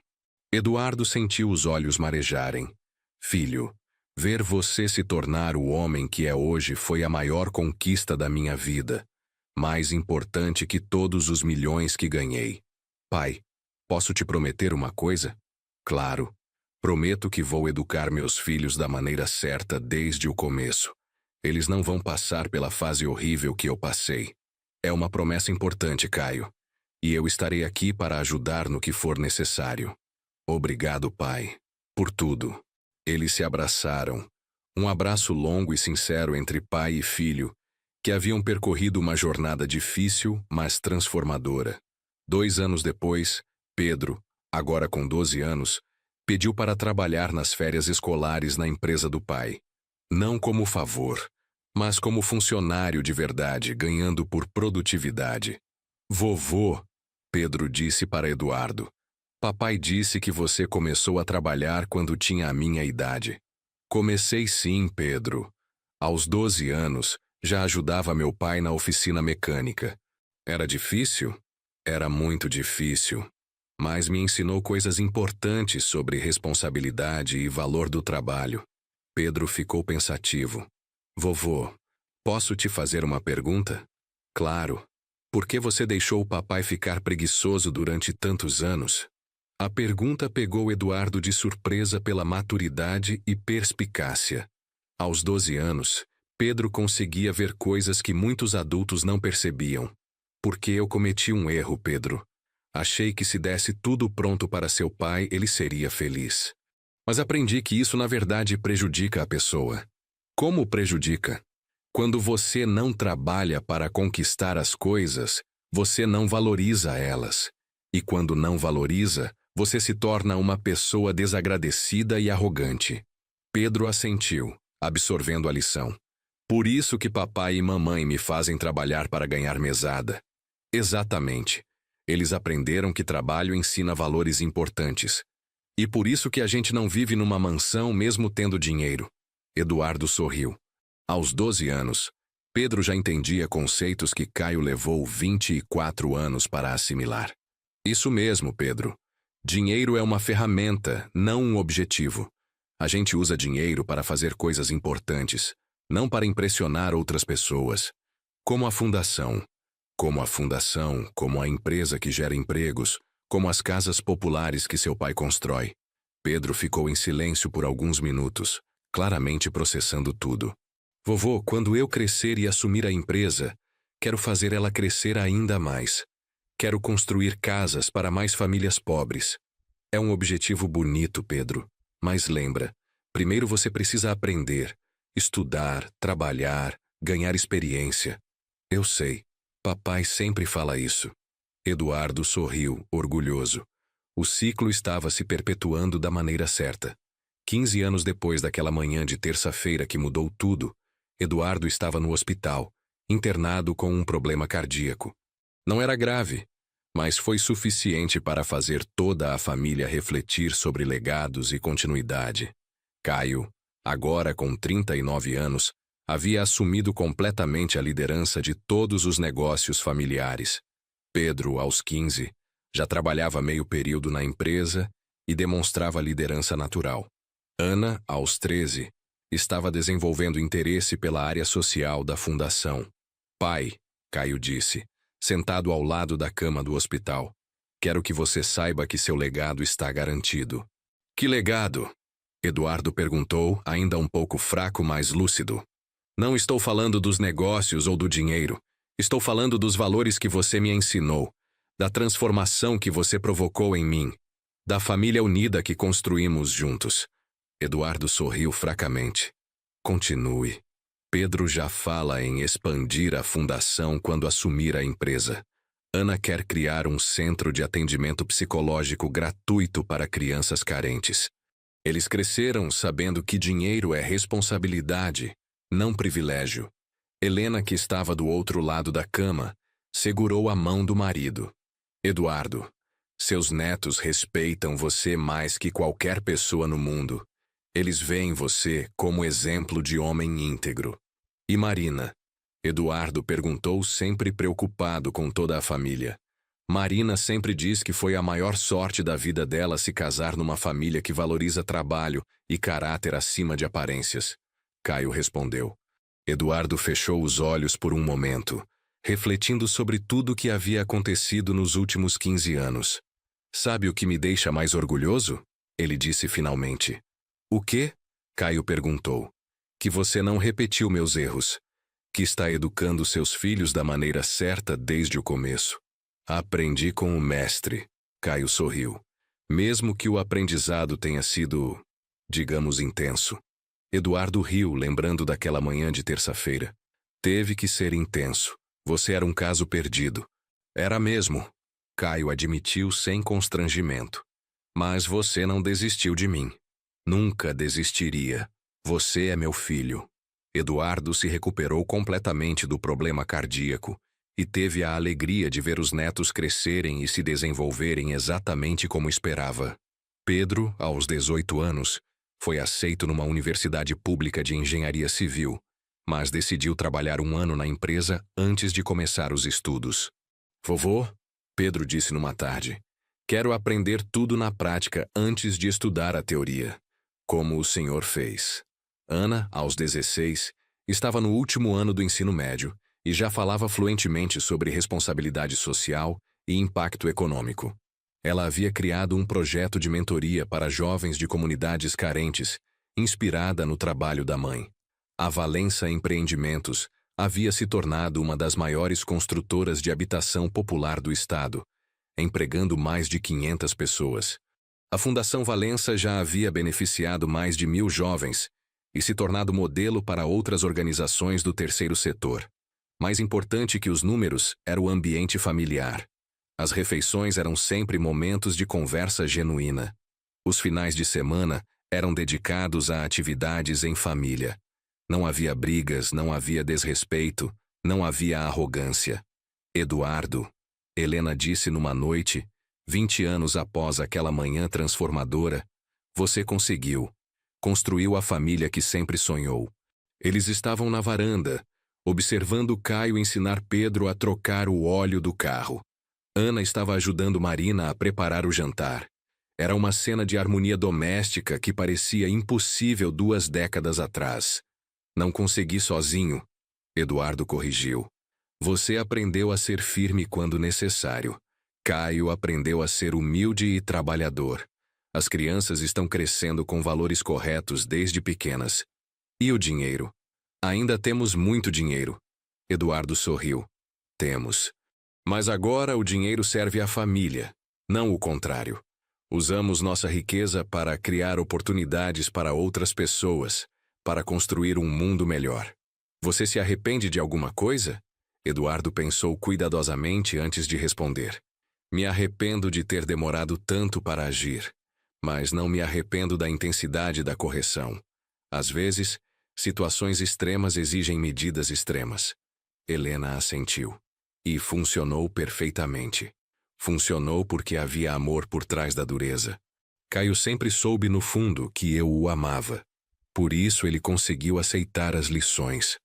Eduardo sentiu os olhos marejarem. Filho, ver você se tornar o homem que é hoje foi a maior conquista da minha vida, mais importante que todos os milhões que ganhei. Pai, Posso te prometer uma coisa? Claro. Prometo que vou educar meus filhos da maneira certa desde o começo. Eles não vão passar pela fase horrível que eu passei. É uma promessa importante, Caio. E eu estarei aqui para ajudar no que for necessário. Obrigado, pai. Por tudo. Eles se abraçaram. Um abraço longo e sincero entre pai e filho, que haviam percorrido uma jornada difícil, mas transformadora. 2 anos depois, Pedro, agora com 12 anos, pediu para trabalhar nas férias escolares na empresa do pai. Não como favor, mas como funcionário de verdade, ganhando por produtividade. Vovô, Pedro disse para Eduardo, papai disse que você começou a trabalhar quando tinha a minha idade. Comecei sim, Pedro. Aos 12 anos, já ajudava meu pai na oficina mecânica. Era difícil? Era muito difícil. Mas me ensinou coisas importantes sobre responsabilidade e valor do trabalho. Pedro ficou pensativo. Vovô, posso te fazer uma pergunta? Claro. Por que você deixou o papai ficar preguiçoso durante tantos anos? A pergunta pegou Eduardo de surpresa pela maturidade e perspicácia. Aos 12 anos, Pedro conseguia ver coisas que muitos adultos não percebiam. Porque eu cometi um erro, Pedro. Achei que se desse tudo pronto para seu pai, ele seria feliz. Mas aprendi que isso na verdade prejudica a pessoa. Como prejudica? Quando você não trabalha para conquistar as coisas, você não valoriza elas. E quando não valoriza, você se torna uma pessoa desagradecida e arrogante. Pedro assentiu, absorvendo a lição. Por isso que papai e mamãe me fazem trabalhar para ganhar mesada. Exatamente. Eles aprenderam que trabalho ensina valores importantes. E por isso que a gente não vive numa mansão mesmo tendo dinheiro. Eduardo sorriu. Aos 12 anos, Pedro já entendia conceitos que Caio levou 24 anos para assimilar. Isso mesmo, Pedro. Dinheiro é uma ferramenta, não um objetivo. A gente usa dinheiro para fazer coisas importantes, não para impressionar outras pessoas. Como a fundação, como a empresa que gera empregos, como as casas populares que seu pai constrói. Pedro ficou em silêncio por alguns minutos, claramente processando tudo. Vovô, quando eu crescer e assumir a empresa, quero fazer ela crescer ainda mais. Quero construir casas para mais famílias pobres. É um objetivo bonito, Pedro. Mas lembra, primeiro você precisa aprender, estudar, trabalhar, ganhar experiência. Eu sei, papai sempre fala isso. Eduardo sorriu, orgulhoso. O ciclo estava se perpetuando da maneira certa. 15 anos depois daquela manhã de terça-feira que mudou tudo, Eduardo estava no hospital, internado com um problema cardíaco. Não era grave, mas foi suficiente para fazer toda a família refletir sobre legados e continuidade. Caio, agora com 39 anos, havia assumido completamente a liderança de todos os negócios familiares. Pedro, aos 15, já trabalhava meio período na empresa e demonstrava liderança natural. Ana, aos 13, estava desenvolvendo interesse pela área social da fundação. Pai, Caio disse, sentado ao lado da cama do hospital, quero que você saiba que seu legado está garantido. Que legado? Eduardo perguntou, ainda um pouco fraco, mas lúcido. Não estou falando dos negócios ou do dinheiro. Estou falando dos valores que você me ensinou, da transformação que você provocou em mim, da família unida que construímos juntos. Eduardo sorriu fracamente. Continue. Pedro já fala em expandir a fundação quando assumir a empresa. Ana quer criar um centro de atendimento psicológico gratuito para crianças carentes. Eles cresceram sabendo que dinheiro é responsabilidade, não privilégio. Helena, que estava do outro lado da cama, segurou a mão do marido. Eduardo, seus netos respeitam você mais que qualquer pessoa no mundo. Eles veem você como exemplo de homem íntegro. E Marina? Eduardo perguntou, sempre preocupado com toda a família. Marina sempre diz que foi a maior sorte da vida dela se casar numa família que valoriza trabalho e caráter acima de aparências. Caio respondeu. Eduardo fechou os olhos por um momento, refletindo sobre tudo o que havia acontecido nos últimos 15 anos. Sabe o que me deixa mais orgulhoso? Ele disse finalmente. O quê? Caio perguntou. Que você não repetiu meus erros. Que está educando seus filhos da maneira certa desde o começo. Aprendi com o mestre. Caio sorriu. Mesmo que o aprendizado tenha sido, digamos, intenso. Eduardo riu, lembrando daquela manhã de terça-feira. Teve que ser intenso. Você era um caso perdido. Era mesmo. Caio admitiu sem constrangimento. Mas você não desistiu de mim. Nunca desistiria. Você é meu filho. Eduardo se recuperou completamente do problema cardíaco e teve a alegria de ver os netos crescerem e se desenvolverem exatamente como esperava. Pedro, aos 18 anos, foi aceito numa universidade pública de engenharia civil, mas decidiu trabalhar um ano na empresa antes de começar os estudos. Vovô, Pedro disse numa tarde, quero aprender tudo na prática antes de estudar a teoria, como o senhor fez. Ana, aos 16, estava no último ano do ensino médio e já falava fluentemente sobre responsabilidade social e impacto econômico. Ela havia criado um projeto de mentoria para jovens de comunidades carentes, inspirada no trabalho da mãe. A Valença Empreendimentos havia se tornado uma das maiores construtoras de habitação popular do estado, empregando mais de 500 pessoas. A Fundação Valença já havia beneficiado mais de 1.000 jovens e se tornado modelo para outras organizações do terceiro setor. Mais importante que os números era o ambiente familiar. As refeições eram sempre momentos de conversa genuína. Os finais de semana eram dedicados a atividades em família. Não havia brigas, não havia desrespeito, não havia arrogância. Eduardo, Helena disse numa noite, 20 anos após aquela manhã transformadora, você conseguiu. Construiu a família que sempre sonhou. Eles estavam na varanda, observando Caio ensinar Pedro a trocar o óleo do carro. Ana estava ajudando Marina a preparar o jantar. Era uma cena de harmonia doméstica que parecia impossível 2 décadas atrás. Não consegui sozinho, Eduardo corrigiu. Você aprendeu a ser firme quando necessário. Caio aprendeu a ser humilde e trabalhador. As crianças estão crescendo com valores corretos desde pequenas. E o dinheiro? Ainda temos muito dinheiro. Eduardo sorriu. Temos. Mas agora o dinheiro serve à família, não o contrário. Usamos nossa riqueza para criar oportunidades para outras pessoas, para construir um mundo melhor. Você se arrepende de alguma coisa? Eduardo pensou cuidadosamente antes de responder. Me arrependo de ter demorado tanto para agir, mas não me arrependo da intensidade da correção. Às vezes, situações extremas exigem medidas extremas. Helena assentiu. E funcionou perfeitamente. Funcionou porque havia amor por trás da dureza. Caio sempre soube no fundo que eu o amava. Por isso ele conseguiu aceitar as lições.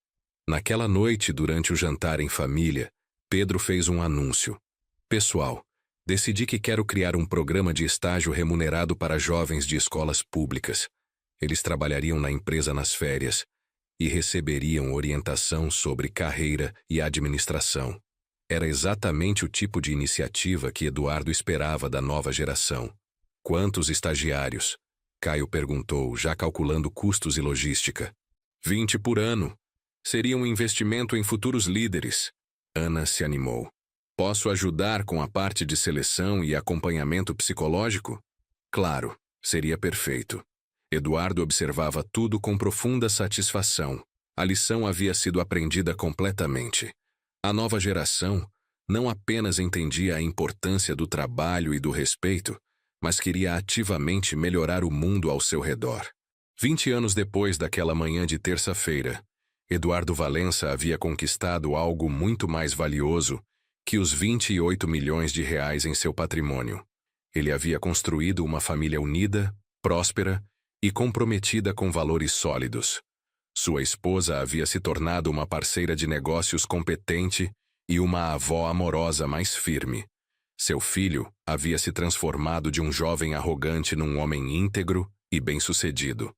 Naquela noite, durante o jantar em família, Pedro fez um anúncio. Pessoal, decidi que quero criar um programa de estágio remunerado para jovens de escolas públicas. Eles trabalhariam na empresa nas férias e receberiam orientação sobre carreira e administração. Era exatamente o tipo de iniciativa que Eduardo esperava da nova geração. Quantos estagiários? Caio perguntou, já calculando custos e logística. 20 por ano. Seria um investimento em futuros líderes. Ana se animou. Posso ajudar com a parte de seleção e acompanhamento psicológico? Claro, seria perfeito. Eduardo observava tudo com profunda satisfação. A lição havia sido aprendida completamente. A nova geração não apenas entendia a importância do trabalho e do respeito, mas queria ativamente melhorar o mundo ao seu redor. 20 anos depois daquela manhã de terça-feira, Eduardo Valença havia conquistado algo muito mais valioso que os 28 milhões de reais em seu patrimônio. Ele havia construído uma família unida, próspera e comprometida com valores sólidos. Sua esposa havia se tornado uma parceira de negócios competente e uma avó amorosa mais firme. Seu filho havia se transformado de um jovem arrogante num homem íntegro e bem-sucedido.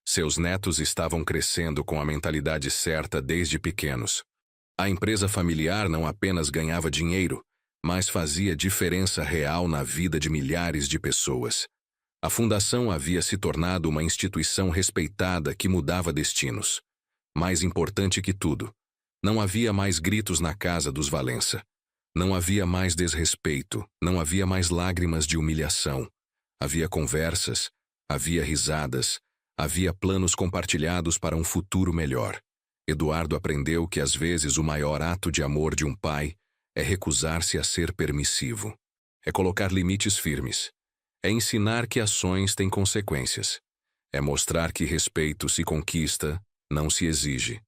Seus netos estavam crescendo com a mentalidade certa desde pequenos. A empresa familiar não apenas ganhava dinheiro, mas fazia diferença real na vida de milhares de pessoas. A fundação havia se tornado uma instituição respeitada que mudava destinos. Mais importante que tudo, não havia mais gritos na casa dos Valença. Não havia mais desrespeito, não havia mais lágrimas de humilhação. Havia conversas, havia risadas, havia planos compartilhados para um futuro melhor. Eduardo aprendeu que às vezes o maior ato de amor de um pai é recusar-se a ser permissivo. É colocar limites firmes. É ensinar que ações têm consequências. É mostrar que respeito se conquista, não se exige.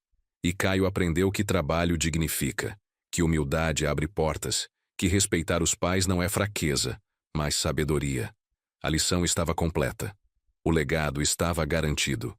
E Caio aprendeu que trabalho dignifica, que humildade abre portas, que respeitar os pais não é fraqueza, mas sabedoria. A lição estava completa. O legado estava garantido.